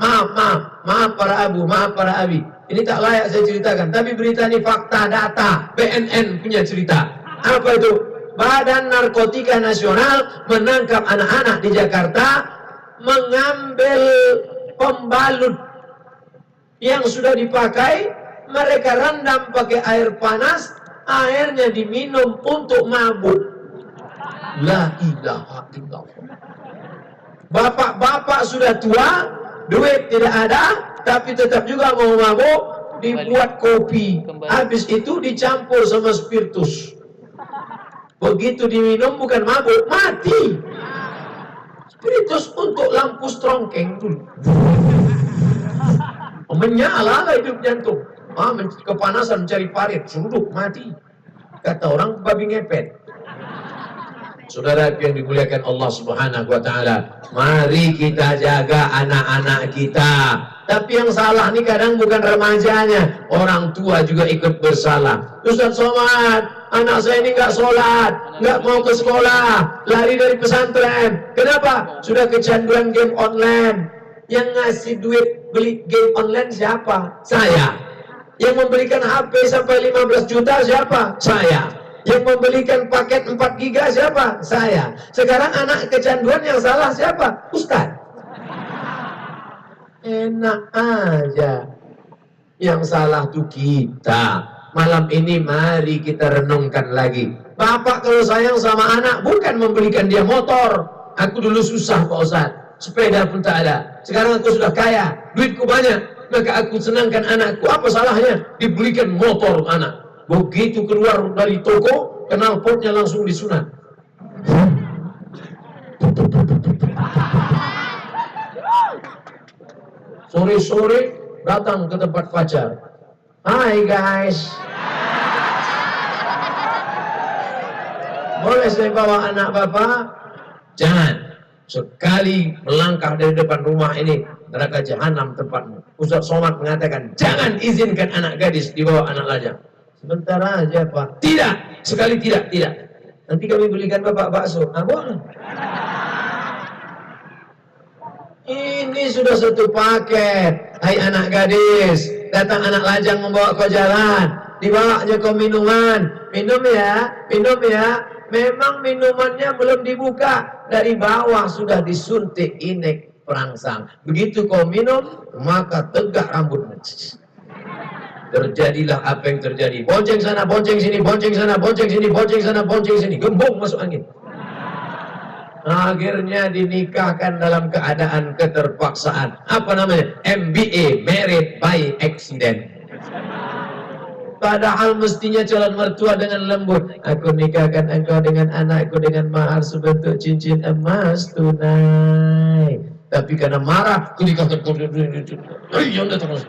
para abu, maaf para abi. Ini tak layak saya ceritakan, tapi berita ini fakta, data, BNN punya cerita. Apa itu? Badan Narkotika Nasional menangkap anak-anak di Jakarta mengambil pembalut yang sudah dipakai, mereka rendam pakai air panas, airnya diminum untuk mabuk. La ilaha illallah. Bapak-bapak sudah tua, duit tidak ada, tapi tetap juga mau mabuk, dibuat kopi. Habis itu dicampur sama spiritus. Begitu diminum bukan mabuk, mati. Spiritus untuk lampu strongkeng dulu. Menyala hidup jantung. Kepanasan mencari parit, surut, mati. Kata orang babi ngepet. Saudara yang dimuliakan Allah Subhanahu wa Ta'ala, mari kita jaga anak-anak kita. Tapi yang salah ini kadang bukan remajanya, orang tua juga ikut bersalah. Ustaz Somad, anak saya ini nggak sholat, nggak mau ke sekolah, lari dari pesantren. Kenapa? Sudah kecanduan game online. Yang ngasih duit beli game online siapa? Saya. Yang membelikan HP sampai 15 juta siapa? Saya. Yang membelikan paket 4 giga siapa? Saya. Sekarang anak kecanduan yang salah siapa? Ustaz. Enak aja. Yang salah tuh kita. Malam ini mari kita renungkan lagi. Bapak kalau sayang sama anak bukan membelikan dia motor. Aku dulu susah Pak Ustadz, sepeda pun tak ada. Sekarang aku sudah kaya, duitku banyak, maka aku senangkan anakku. Apa salahnya dibelikan motor anak? Begitu keluar dari toko, knalpotnya langsung disunat. Sore-sore datang ke tempat pacar. Hai guys, boleh saya bawa anak bapak? Jangan. Sekali melangkah dari depan rumah ini, neraka jahanam tempatmu. Ustaz Somad mengatakan, jangan izinkan anak gadis dibawa anak lajang. Sebentar aja Pak. Tidak, sekali tidak. Nanti kami belikan bapak bakso. Ah, boleh. Ini sudah satu paket. Hai anak gadis, datang anak lajang membawa kau jalan, dibawanya kau minuman. Minum ya. Memang minumannya belum dibuka, dari bawah sudah disuntik inek perangsang. Begitu kau minum, maka tegak rambutmu. Terjadilah apa yang terjadi. Bonceng sana, bonceng sini, bonceng sana, bonceng sini, bonceng sana, bonceng sini. Gembung masuk angin. Akhirnya dinikahkan dalam keadaan keterpaksaan. Apa namanya? MBA, Married by Accident. Padahal mestinya calon mertua dengan lembut. Aku nikahkan engkau dengan anakku dengan mahar sebentuk cincin emas tunai. Tapi karena marah, aku nikahkan kau. Terus.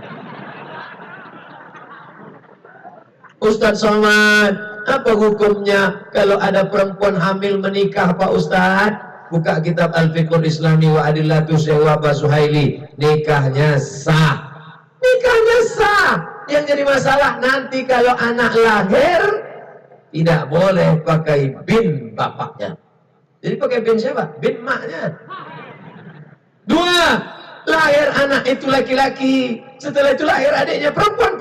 Ustaz Somad, apa hukumnya kalau ada perempuan hamil menikah Pak Ustaz? Buka kitab Al-Fiqhul Islami wa Adillatu Syekh Wahbah Suhaili. Nikahnya sah. Nikahnya sah. Yang jadi masalah nanti kalau anak lahir tidak boleh pakai bin bapaknya. Jadi pakai bin siapa? Bin maknya. Dua, lahir anak itu laki-laki. Setelah itu lahir adiknya perempuan.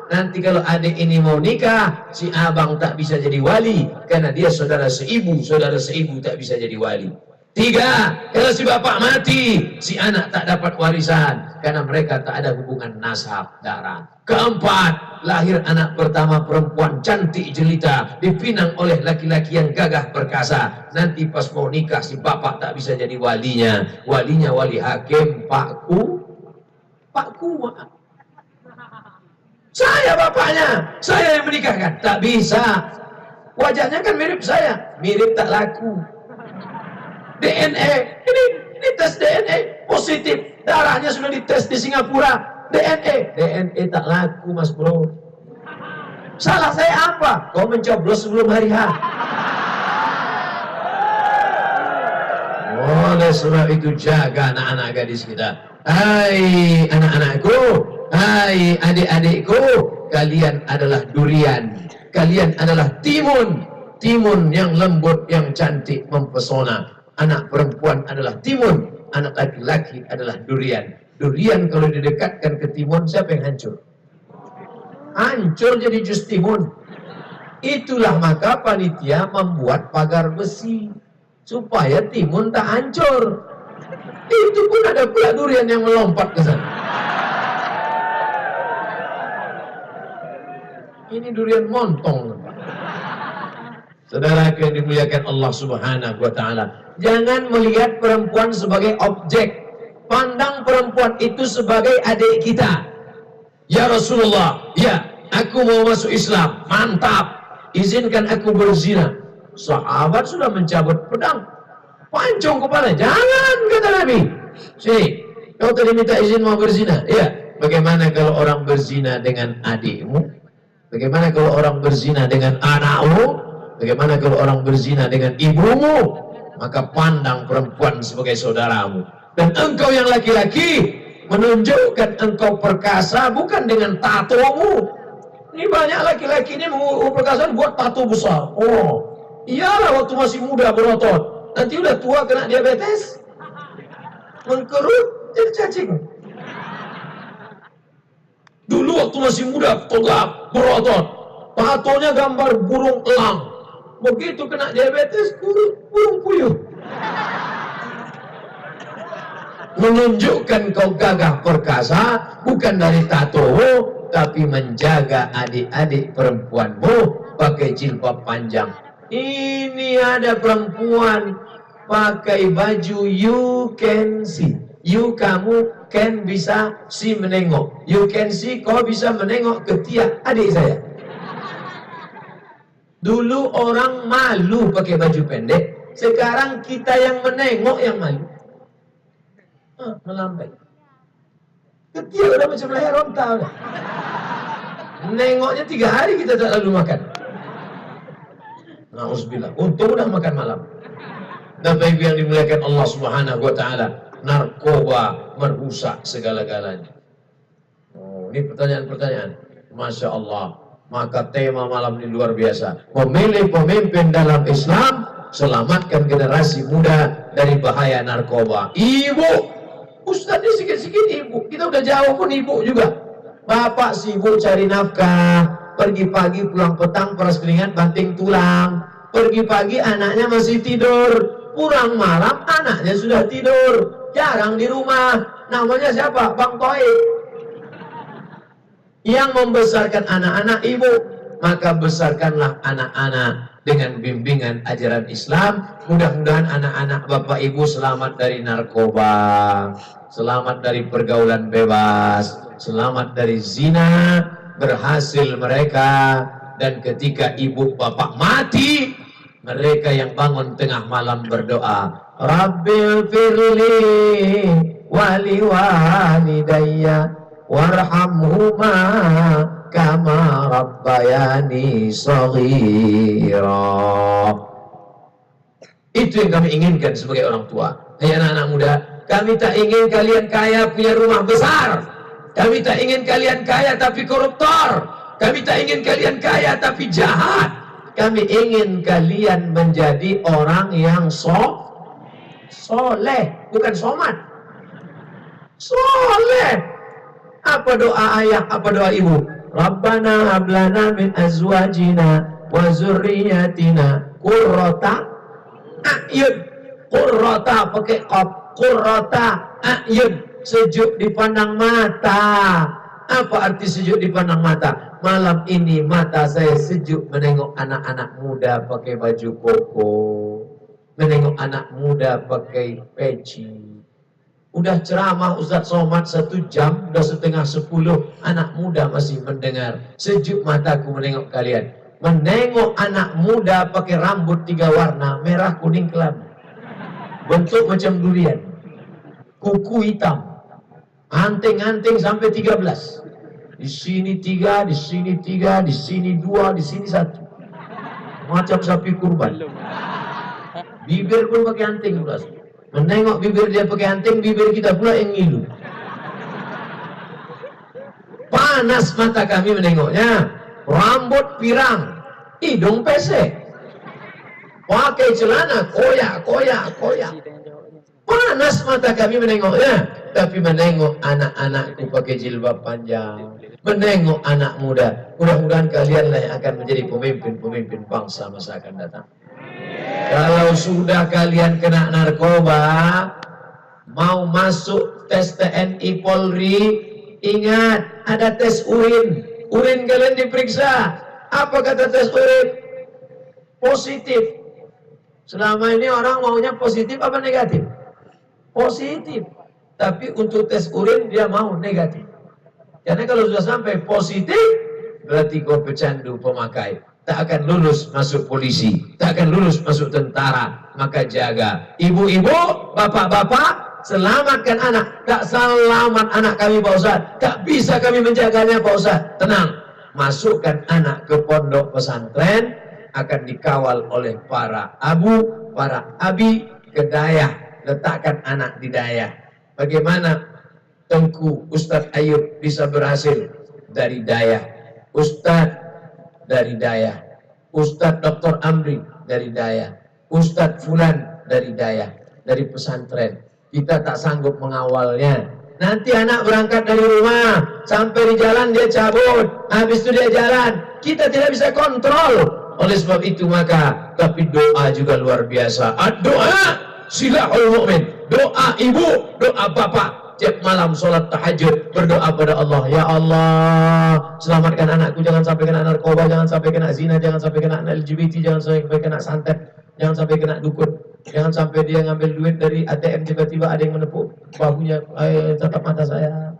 Nanti kalau adik ini mau nikah, si abang tak bisa jadi wali karena dia saudara seibu tak bisa jadi wali. Tiga, kalau si bapak mati, si anak tak dapat warisan karena mereka tak ada hubungan nasab darah. Keempat, lahir anak pertama perempuan cantik jelita, dipinang oleh laki-laki yang gagah perkasa. Nanti pas mau nikah si bapak tak bisa jadi walinya. Walinya wali hakim, pakku. Saya bapaknya, saya yang menikahkan. Tak bisa. Wajahnya kan mirip saya, mirip tak laku. DNA, ini tes DNA positif, darahnya sudah dites di Singapura. DNA tak laku mas bro. Salah saya apa? Kau mencoblos sebelum hari H. Oleh sebab itu jaga anak-anak gadis kita. Hai anak-anakku, hai adik-adikku, kalian adalah durian, kalian adalah timun yang lembut, yang cantik, mempesona. Anak perempuan adalah timun, anak laki-laki adalah durian. Durian kalau didekatkan ke timun, siapa yang hancur? Hancur jadi jus timun. Itulah maka panitia membuat pagar besi supaya timun tak hancur. Itu pun ada pula durian yang melompat ke sana. Ini durian montong. Saudara yang dimuliakan Allah Subhanahu wa Ta'ala, jangan melihat perempuan sebagai objek. Pandang perempuan itu sebagai adik kita. Ya Rasulullah, ya, aku mau masuk Islam. Mantap, izinkan aku berzina. Sahabat sudah mencabut pedang, pancung kepala. Jangan, kata Nabi. Sini, kau tadi minta izin mau berzina. Iya. Bagaimana kalau orang berzina dengan adikmu? Bagaimana kalau orang berzina dengan anakmu? Bagaimana kalau orang berzina dengan ibumu? Maka pandang perempuan sebagai saudaramu. Dan engkau yang laki-laki menunjukkan engkau perkasa bukan dengan tatomu. Ini banyak laki-laki ini mengukur perkasaan buat tato besar. Oh, iyalah waktu masih muda berotot, nanti udah tua kena diabetes, mengkerut jadi cacing. Dulu waktu masih muda tegap berotot, tatonya gambar burung elang. Begitu kena diabetes, burung puyuh. menunjukkan kau gagah perkasa, bukan dari tatomu, tapi menjaga adik-adik perempuanmu pakai jilbab panjang. Ini ada perempuan pakai baju you can see, you kamu can bisa see menengok, you can see kau bisa menengok ketiak adik saya. Dulu orang malu pakai baju pendek, sekarang kita yang menengok yang malu. Melambai. Ketiak udah macam leher onta udah. Nengoknya 3 hari kita tak lalu makan. Na'udzubillah. Untung udah makan malam. Bapak Ibu yang dimuliakan Allah Subhanahu wa taala, narkoba merusak segala-galanya. Oh, ini pertanyaan-pertanyaan. Masya Allah. Maka tema malam ini luar biasa. Memilih pemimpin dalam Islam, selamatkan generasi muda dari bahaya narkoba. Ibu, Ustaz ini sikit-sikit ibu. Kita udah jauh pun ibu juga. Bapak sibuk cari nafkah, pergi pagi pulang petang peras keringat banting tulang. Pergi pagi anaknya masih tidur, pulang malam anaknya sudah tidur, jarang di rumah. Namanya siapa? Bang Toy. Yang membesarkan anak-anak ibu, maka besarkanlah anak-anak dengan bimbingan ajaran Islam. Mudah-mudahan anak-anak bapak ibu selamat dari narkoba, selamat dari pergaulan bebas, selamat dari zina, berhasil mereka. Dan ketika ibu bapak mati, mereka yang bangun tengah malam berdoa, Rabbil firli wali walidayya warhamhuma kama rabbayani shaghira. Itu yang kami inginkan sebagai orang tua. Hai anak-anak muda, kami tak ingin kalian kaya punya rumah besar. Kami tak ingin kalian kaya tapi koruptor. Kami tak ingin kalian kaya tapi jahat. Kami ingin kalian menjadi orang yang soleh, bukan somat. Soleh. Apa doa ayah, apa doa ibu? Rabbana hablana min azwajina wa zurriyatina qurrata a'yun. Qurrata pakai qaf, qurrata a'yun, sejuk dipandang mata. Apa arti sejuk dipandang mata? Malam ini mata saya sejuk menengok anak-anak muda pakai baju koko, menengok anak muda pakai peci. Udah ceramah Ustaz Somad 1 jam, udah setengah 10, anak muda masih mendengar. Sejuk mataku menengok kalian. Menengok anak muda pakai rambut 3 warna, merah, kuning, kelabu. Bentuk macam durian. Kuku hitam. Anting-anting sampai 13. Di sini 3, di sini 3, di sini 2, di sini 1. Macam sapi kurban. Bibir pun pakai anting. Menengok bibir dia pakai anting, bibir kita pula yang ngilu. Panas mata kami menengoknya. Rambut pirang, hidung pesek, pakai celana koyak. Panas mata kami menengoknya. Tapi menengok anak-anakku pakai jilbab panjang, menengok anak muda. Mudah-mudahan kalianlah yang akan menjadi pemimpin-pemimpin bangsa masa akan datang. Kalau sudah kalian kena narkoba, mau masuk tes TNI Polri, ingat ada tes urin. Urin kalian diperiksa. Apa kata tes urin? Positif. Selama ini orang maunya positif apa negatif? Positif. Tapi untuk tes urin dia mau negatif. Karena kalau sudah sampai positif, berarti kau pecandu pemakai. Tak akan lulus masuk polisi, tak akan lulus masuk tentara. Maka jaga. Ibu-ibu, bapak-bapak, selamatkan anak. Tak selamat anak kami Pak Ustaz, tak bisa kami menjaganya Pak Ustaz. Tenang, masukkan anak ke pondok pesantren, akan dikawal oleh para abu, para abi ke dayah. Letakkan anak di dayah. Bagaimana Tengku Ustadz Ayub bisa berhasil? Dari dayah. Ustadz dari dayah, Ustadz Dr. Amri dari dayah, Ustadz Fulan dari dayah, dari pesantren. Kita tak sanggup mengawalnya. Nanti anak berangkat dari rumah, sampai di jalan dia cabut, habis itu dia jalan. Kita tidak bisa kontrol. Oleh sebab itu maka, tapi doa juga luar biasa. Doa silahul mu'min. doa ibu, doa bapak, tiap malam sholat tahajud berdoa pada Allah, ya Allah selamatkan anakku, jangan sampai kena narkoba, jangan sampai kena zina, jangan sampai kena LGBT, jangan sampai kena santet, jangan sampai kena dukun, jangan sampai dia ngambil duit dari ATM tiba-tiba ada yang menepuk bahunya, tatap mata saya.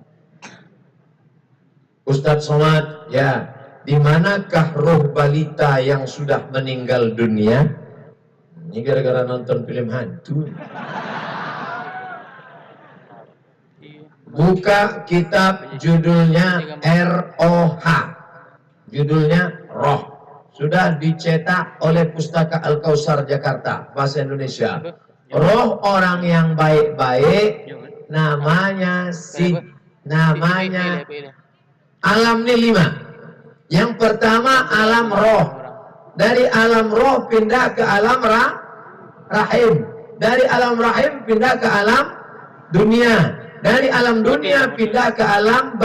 Ustadz Somad, ya, di manakah roh balita yang sudah meninggal dunia? Ini gara-gara nonton film hantu. Buka kitab judulnya ROH, judulnya Roh, sudah dicetak oleh Pustaka Al-Kausar Jakarta, bahasa Indonesia. Roh orang yang baik-baik, namanya alam ini 5. Yang pertama alam roh. Dari alam roh pindah ke alam rahim. Dari alam rahim pindah ke alam dunia. Dari alam dunia pindah ke alam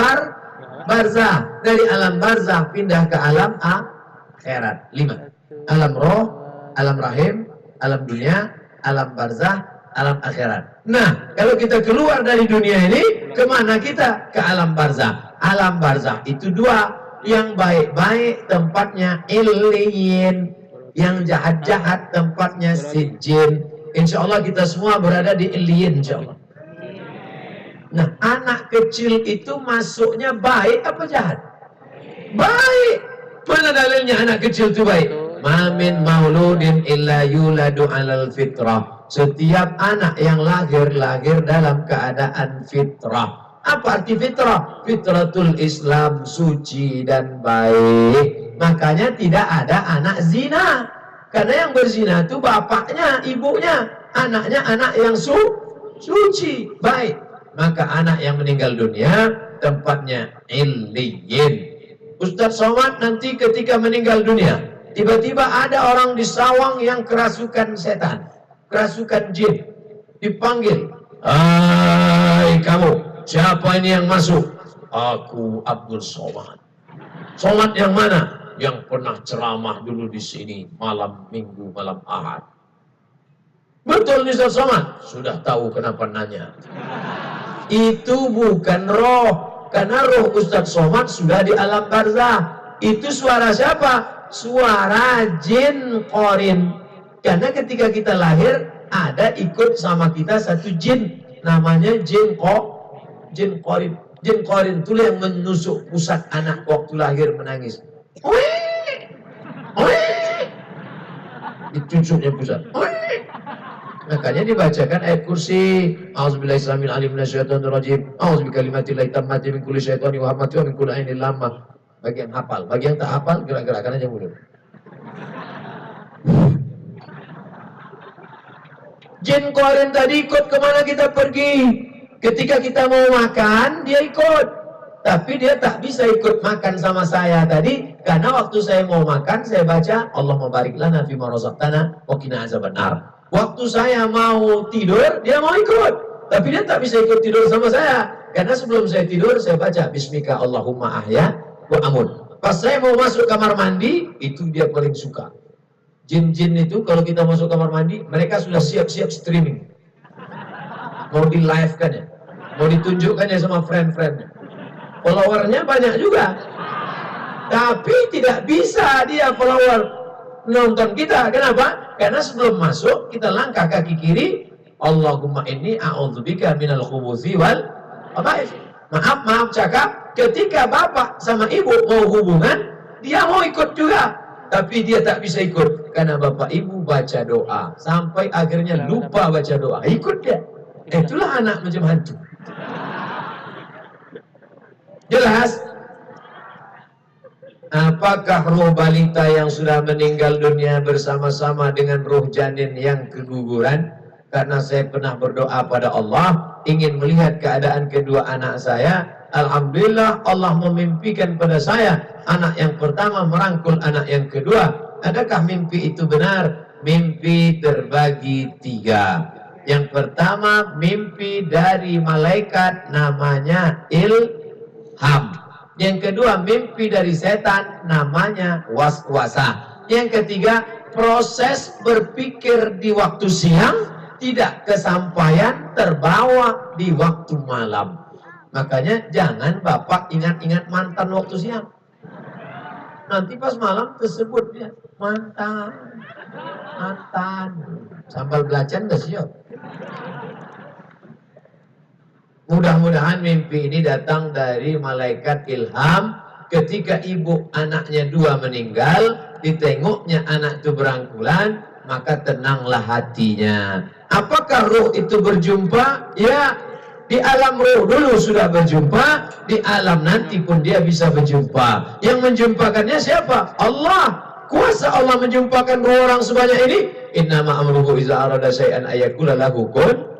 barzah. Dari alam barzah pindah ke alam akhirat. 5. Alam roh, alam rahim, alam dunia, alam barzah, alam akhirat. Nah, kalau kita keluar dari dunia ini, kemana kita? Ke alam barzah. Alam barzah itu 2, yang baik-baik tempatnya illiyin, yang jahat-jahat tempatnya sijin. Insya Allah kita semua berada di illiyin, insya Allah. Nah, anak kecil itu masuknya baik apa jahat? Baik. Mana dalilnya anak kecil itu baik? Ma min mauludin illa yuladu alal fitrah. Setiap anak yang lahir dalam keadaan fitrah. Apa arti fitrah? Fitratul Islam, suci dan baik. Makanya tidak ada anak zina. Karena yang berzina itu bapaknya, ibunya. Anaknya anak yang suci, baik. Maka anak yang meninggal dunia tempatnya illiyin. Ustadz Somad nanti ketika meninggal dunia, tiba-tiba ada orang di sawang yang kerasukan setan, kerasukan jin. Dipanggil, hai kamu, siapa ini yang masuk? Aku Abdul Somad. Somad yang mana? Yang pernah ceramah dulu di sini malam Minggu, malam Ahad. Betul nih Ustaz Somad? Sudah tahu kenapa nanya. Itu bukan roh, karena roh Ustaz Somad sudah di alam barzah. Itu suara siapa? Suara jin korin. Karena ketika kita lahir ada ikut sama kita satu jin, namanya jin korin. Jin korin itu yang menusuk pusat anak waktu lahir menangis. Ditusuknya pusat. Makanya dibacakan ayat kursi. A'udzubillahi islamil alim minasyaitonir rajim. A'udzubikalimatillahit tammati min kulli syaitani wa hamati wa min kulli ainin lamma. Bagi yang hafal, bagi yang tak hafal gerak-gerakan aja mulut. Jin korin tadi ikut kemana kita pergi. Ketika kita mau makan, dia ikut. Tapi dia tak bisa ikut makan sama saya tadi, karena waktu saya mau makan, saya baca Allahumma barik lana fima razaqtana wa qina azabannar. Waktu saya mau tidur, dia mau ikut. Tapi dia tak bisa ikut tidur sama saya. Karena sebelum saya tidur, saya baca Bismika Allahumma ahya wa amut. Pas saya mau masuk kamar mandi, itu dia paling suka. Jin-jin itu kalau kita masuk kamar mandi, mereka sudah siap-siap streaming. Mau di live kan ya, mau ditunjukkan ya sama friend-friendnya. Followernya banyak juga. Tapi tidak bisa dia follower nonton kita. Kenapa? Karena sebelum masuk, kita langkah kaki kiri. Allahumma inni a'udzubika minal khubuthi wal khaba'ith. Maaf cakap, ketika bapak sama ibu mau hubungan, dia mau ikut juga. Tapi dia tak bisa ikut karena bapak ibu baca doa sampai akhirnya lupa baca doa. Ikut dia. Itulah anak macam hantu. Jelas? Apakah roh balita yang sudah meninggal dunia bersama-sama dengan roh janin yang keguguran? Karena saya pernah berdoa pada Allah, ingin melihat keadaan kedua anak saya. Alhamdulillah Allah memimpikan pada saya, anak yang pertama merangkul anak yang kedua. Adakah mimpi itu benar? Mimpi terbagi 3. Yang pertama, mimpi dari malaikat namanya ilham. Yang kedua, mimpi dari setan namanya waswasah. Yang ketiga, proses berpikir di waktu siang tidak kesampaian, terbawa di waktu malam. Makanya jangan bapak ingat-ingat mantan waktu siang. Nanti pas malam tersebut dia mantan. Sambal belacan gak siap. Mudah-mudahan mimpi ini datang dari malaikat ilham. Ketika ibu anaknya 2 meninggal, ditengoknya anak itu berangkulan, maka tenanglah hatinya. Apakah ruh itu berjumpa? Ya, di alam ruh dulu sudah berjumpa, di alam nanti pun dia bisa berjumpa. Yang menjumpakannya siapa? Allah. Kuasa Allah menjumpakan ruh orang sebanyak ini. Innama amruhu iza arada syai'an ayakula lahu kun.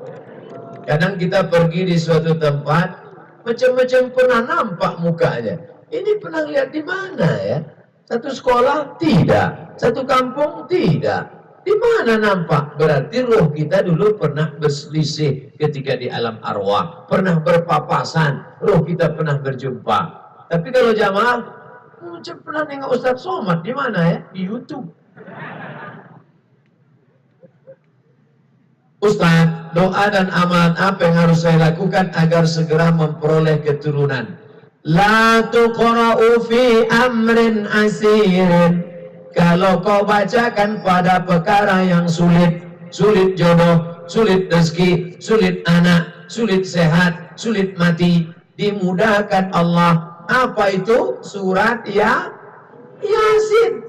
Kadang kita pergi di suatu tempat, macam-macam pernah nampak mukanya. Ini pernah lihat di mana ya? Satu sekolah? Tidak. Satu kampung? Tidak. Di mana nampak? Berarti roh kita dulu pernah berselisih ketika di alam arwah. Pernah berpapasan. Roh kita pernah berjumpa. Tapi kalau jamaah, macam pernah nengok Ustaz Somad di mana ya? Di YouTube. Ustaz, doa dan amalan apa yang harus saya lakukan agar segera memperoleh keturunan? La tuqra'u fi amrin asirin. Kalau kau bacakan pada perkara yang sulit, sulit jodoh, sulit rezeki, sulit anak, sulit sehat, sulit mati, dimudahkan Allah. Apa itu? Surat Yasin.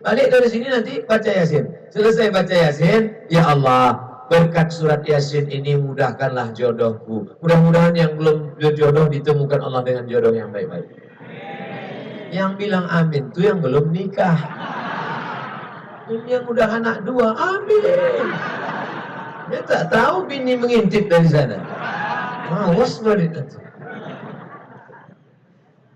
Balik dari sini nanti baca Yasin. Selesai baca Yasin, ya Allah, berkat surat Yasin ini mudahkanlah jodohku. Mudah-mudahan yang belum berjodoh ditemukan Allah dengan jodoh yang baik-baik. Yang bilang amin tuh yang belum nikah. Yang udah anak 2, amin. Dia tak tahu bini mengintip dari sana. Awas balik nanti.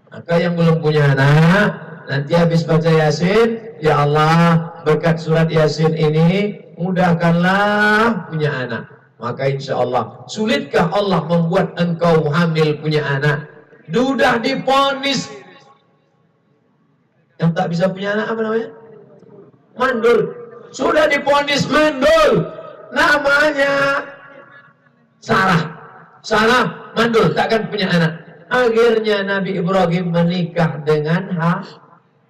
Maka yang belum punya anak, nanti habis baca Yasin, ya Allah, berkat surat Yasin ini mudahkanlah punya anak. Maka insya Allah, sulitkah Allah membuat engkau hamil punya anak? Sudah diponis. Yang tak bisa punya anak apa namanya? Mandul. Sudah diponis mandul. Namanya Sarah mandul, takkan punya anak. Akhirnya Nabi Ibrahim menikah dengan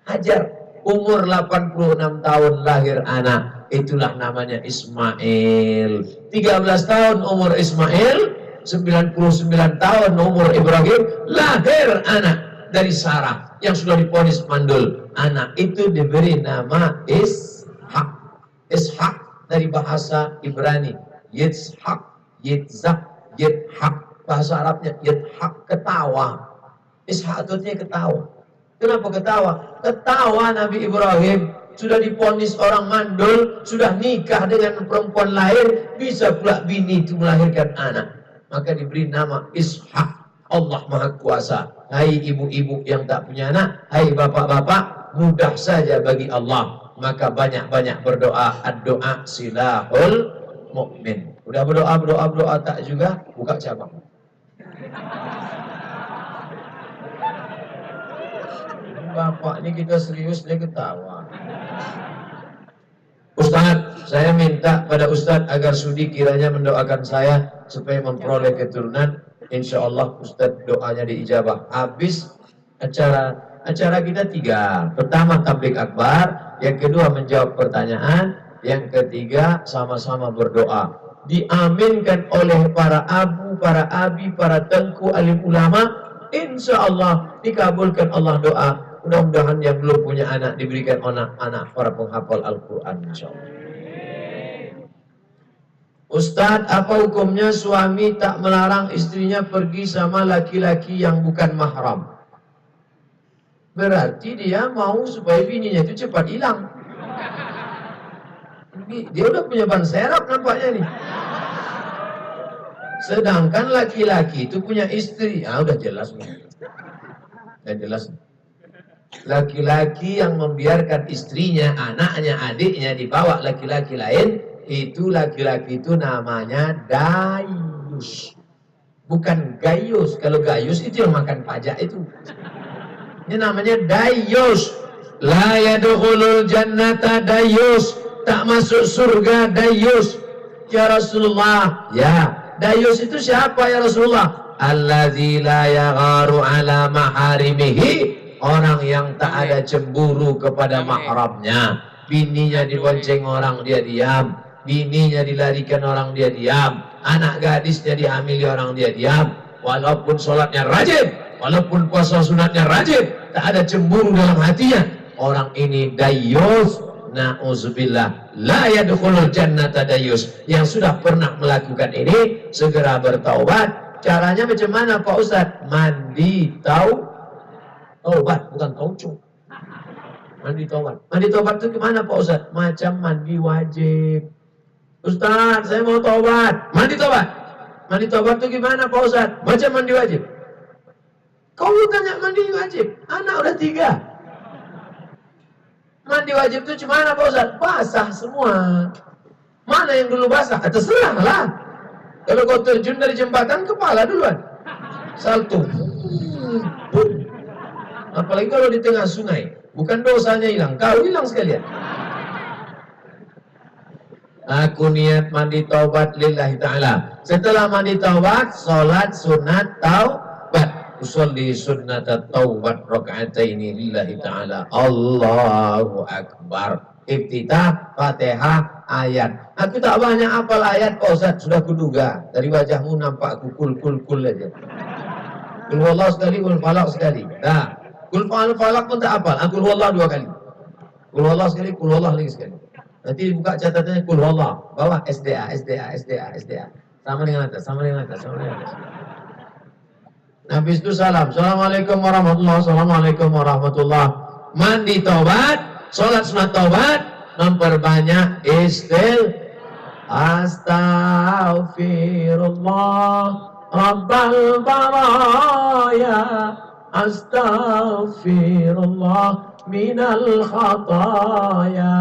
Hajar. Umur 86 tahun lahir anak. Itulah namanya Ismail. 13 tahun umur Ismail, 99 tahun umur Ibrahim, lahir anak dari Sarah yang sudah diponis mandul. Anak itu diberi nama Ishak. Ishak dari bahasa Ibrani, Yitzhak, Yitzhak, Yitzhak. Bahasa Arabnya Yitzhak, ketawa. Ishak itu ketawa. Kenapa ketawa? Ketawa Nabi Ibrahim sudah diponis orang mandul, sudah nikah dengan perempuan lain, bisa pula bini itu melahirkan anak. Maka diberi nama Ishak. Allah Maha Kuasa. Hai ibu-ibu yang tak punya anak, hai bapak-bapak, mudah saja bagi Allah. Maka banyak-banyak berdoa. Ad-doa silahul mu'min. Udah berdoa tak juga, buka cabang. Bapak ini kita serius, dia ketawa. Ustaz, saya minta pada Ustaz agar sudi kiranya mendoakan saya supaya memperoleh keturunan. Insya Allah Ustaz doanya diijabah. Habis acara kita 3. Pertama tablik akbar, yang kedua menjawab pertanyaan, yang ketiga sama-sama berdoa. Diaminkan oleh para abu, para abi, para tengku, alim ulama. Insya Allah dikabulkan Allah doa. Mudah-mudahan yang belum punya anak diberikan anak para penghafal Al-Quran, insya Allah. Ustadz, apa hukumnya suami tak melarang istrinya pergi sama laki-laki yang bukan mahram? Berarti dia mau supaya bininya itu cepat hilang. Dia udah punya ban serap nampaknya nih. Sedangkan laki-laki itu punya istri. Udah jelas nih. Udah jelas. Laki-laki yang membiarkan istrinya, anaknya, adiknya dibawa laki-laki lain, itu laki-laki itu namanya dayus. Bukan gayus. Kalau gayus itu yang makan pajak itu. Ini namanya dayus. La yadkhulul jannata dayus. Tak masuk surga dayus. Ya Rasulullah. Ya, dayus itu siapa ya Rasulullah? Alladzi la yagharu ala maharimihi, orang yang tak ada cemburu kepada mahramnya. Bininya dibonceng orang dia diam, bininya dilarikan orang dia diam, anak gadisnya dihamili orang dia diam, walaupun sholatnya rajin, walaupun puasa sunatnya rajin, tak ada cemburu dalam hatinya. Orang ini dayus. Na'udzubillah, la yadkhulul jannata dayus. Yang sudah pernah melakukan ini segera bertaubat. Caranya macam mana Pak Ustaz? Mandi taubat, bukan tauco. Mandi taubat. Mandi taubat itu gimana Pak Ustaz? Macam mandi wajib. Ustaz, saya mau taubat. Mandi taubat. Mandi taubat itu gimana Pak Ustaz? Macam mandi wajib. Kau tanya mandi wajib. Anak udah 3. Mandi wajib itu cuma apa Ustaz? Basah semua. Mana yang dulu basah? Terserah lah. Kalau kau terjun dari jembatan, kepala duluan. Salto. Apalagi kalau di tengah sungai. Bukan dosanya hilang, kau hilang sekalian. Aku niat mandi taubat lillahi ta'ala. Setelah mandi taubat, sholat sunat taubat. Usolli sunnat taubat raka'ataini lillahi ta'ala. Allahu Akbar. Iftitah, Fatihah, ayat. Aku tak banyak hafal ayat Pak Ustaz, sudah kuduga. Dari wajahmu nampak aku kul aja. Kul wallah sekali, kul falak sekali. Nah, kul falak pun tak hafal. Kul wallah 2 kali. Kul wallah sekali, kul wallah lagi sekali. Nanti buka catatannya kul wallah. Bawah SDA. Sama dengan atas. Habis itu salam. Assalamualaikum warahmatullahi wabarakatuh. Assalamualaikum warahmatullahi. Mandi taubat, sholat sunat taubat, memperbanyak Astaghfirullah Rabbal baraya, Astaghfirullah minal khataya.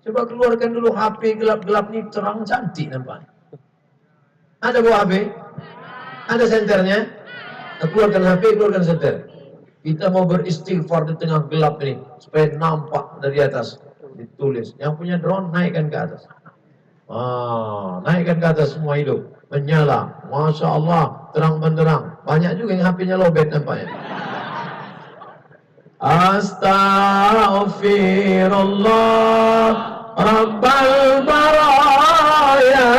Coba keluarkan dulu HP gelap-gelap nih, terang cantik nampaknya. Ada buah HP? Ada senternya? Keluarkan HP, keluarkan senter. Kita mau beristighfar di tengah gelap ini supaya nampak dari atas. Ditulis. Yang punya drone naikkan ke atas. Naikkan ke atas semua hidup. Menyala. Masya Allah. Terang benderang. Banyak juga yang HP-nya lobet nampaknya. Astaghfirullah Rabbal baraya,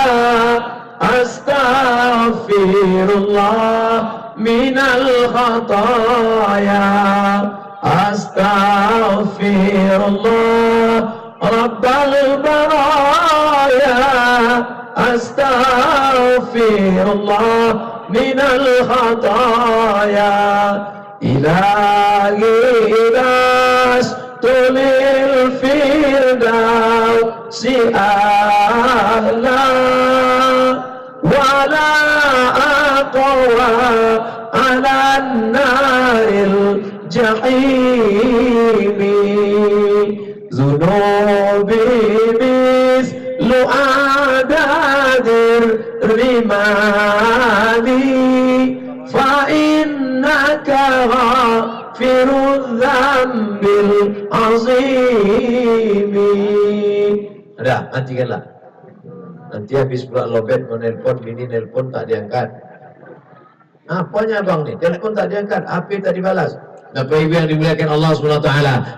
Astaghfirullah minal khataya, Astaghfirullah Rabbal baraya, Astaghfirullah minal khataya. Ilahi tulil firdausi ahla wala aqwa ala naril jahimi, zunubi mislu adadir rimani, fa innaka ghafirudz dzambil azimi. Ada, matikanlah. Nanti habis pula lobet mau nelpon, bini nelpon tak diangkat. Apanya bang nih? Telepon tak diangkat, HP tak dibalas. Bapak Ibu yang dimuliakan Allah SWT,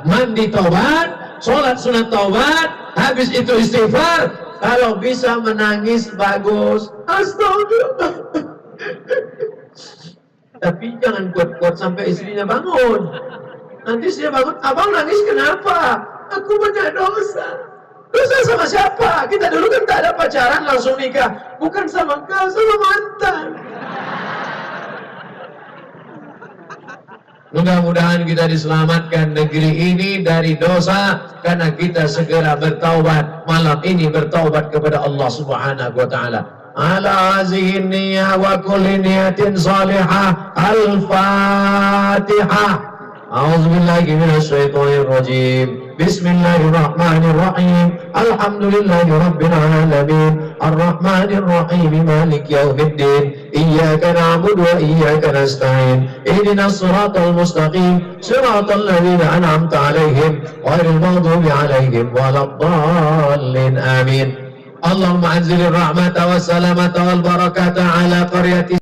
mandi taubat, sholat sunat taubat, habis itu istighfar. Kalau bisa menangis bagus, astagfirullah. Tapi jangan kuat-kuat sampai istrinya bangun. Nanti dia bangun, abang nangis kenapa? Aku banyak dosa. Dosa sama siapa? Kita dulu kan tak ada pacaran langsung nikah. Bukan sama kau, sama mantan. Mudah-mudahan kita diselamatkan negeri ini dari dosa karena kita segera bertaubat. Malam ini bertaubat kepada Allah Subhanahu wa taala. Ala hazihi niyyah wa kulli niyatin salihah. Al-Fatihah. A'udzubillahi minasyaitonir rajim. Bismillahirrahmanirrahim. Alhamdulillahi rabbil alamin. Arrahmanir rahim. Maliki yaumiddin. Iyyaka na'budu wa iyyaka nasta'in. Ihdinas siratal mustaqim. Siratal ladzina an'amta 'alaihim ghairil maghdubi 'alaihim waladdallin. Amin. Allahumma anzilir rahmata wa salamata wal barakata ala qaryati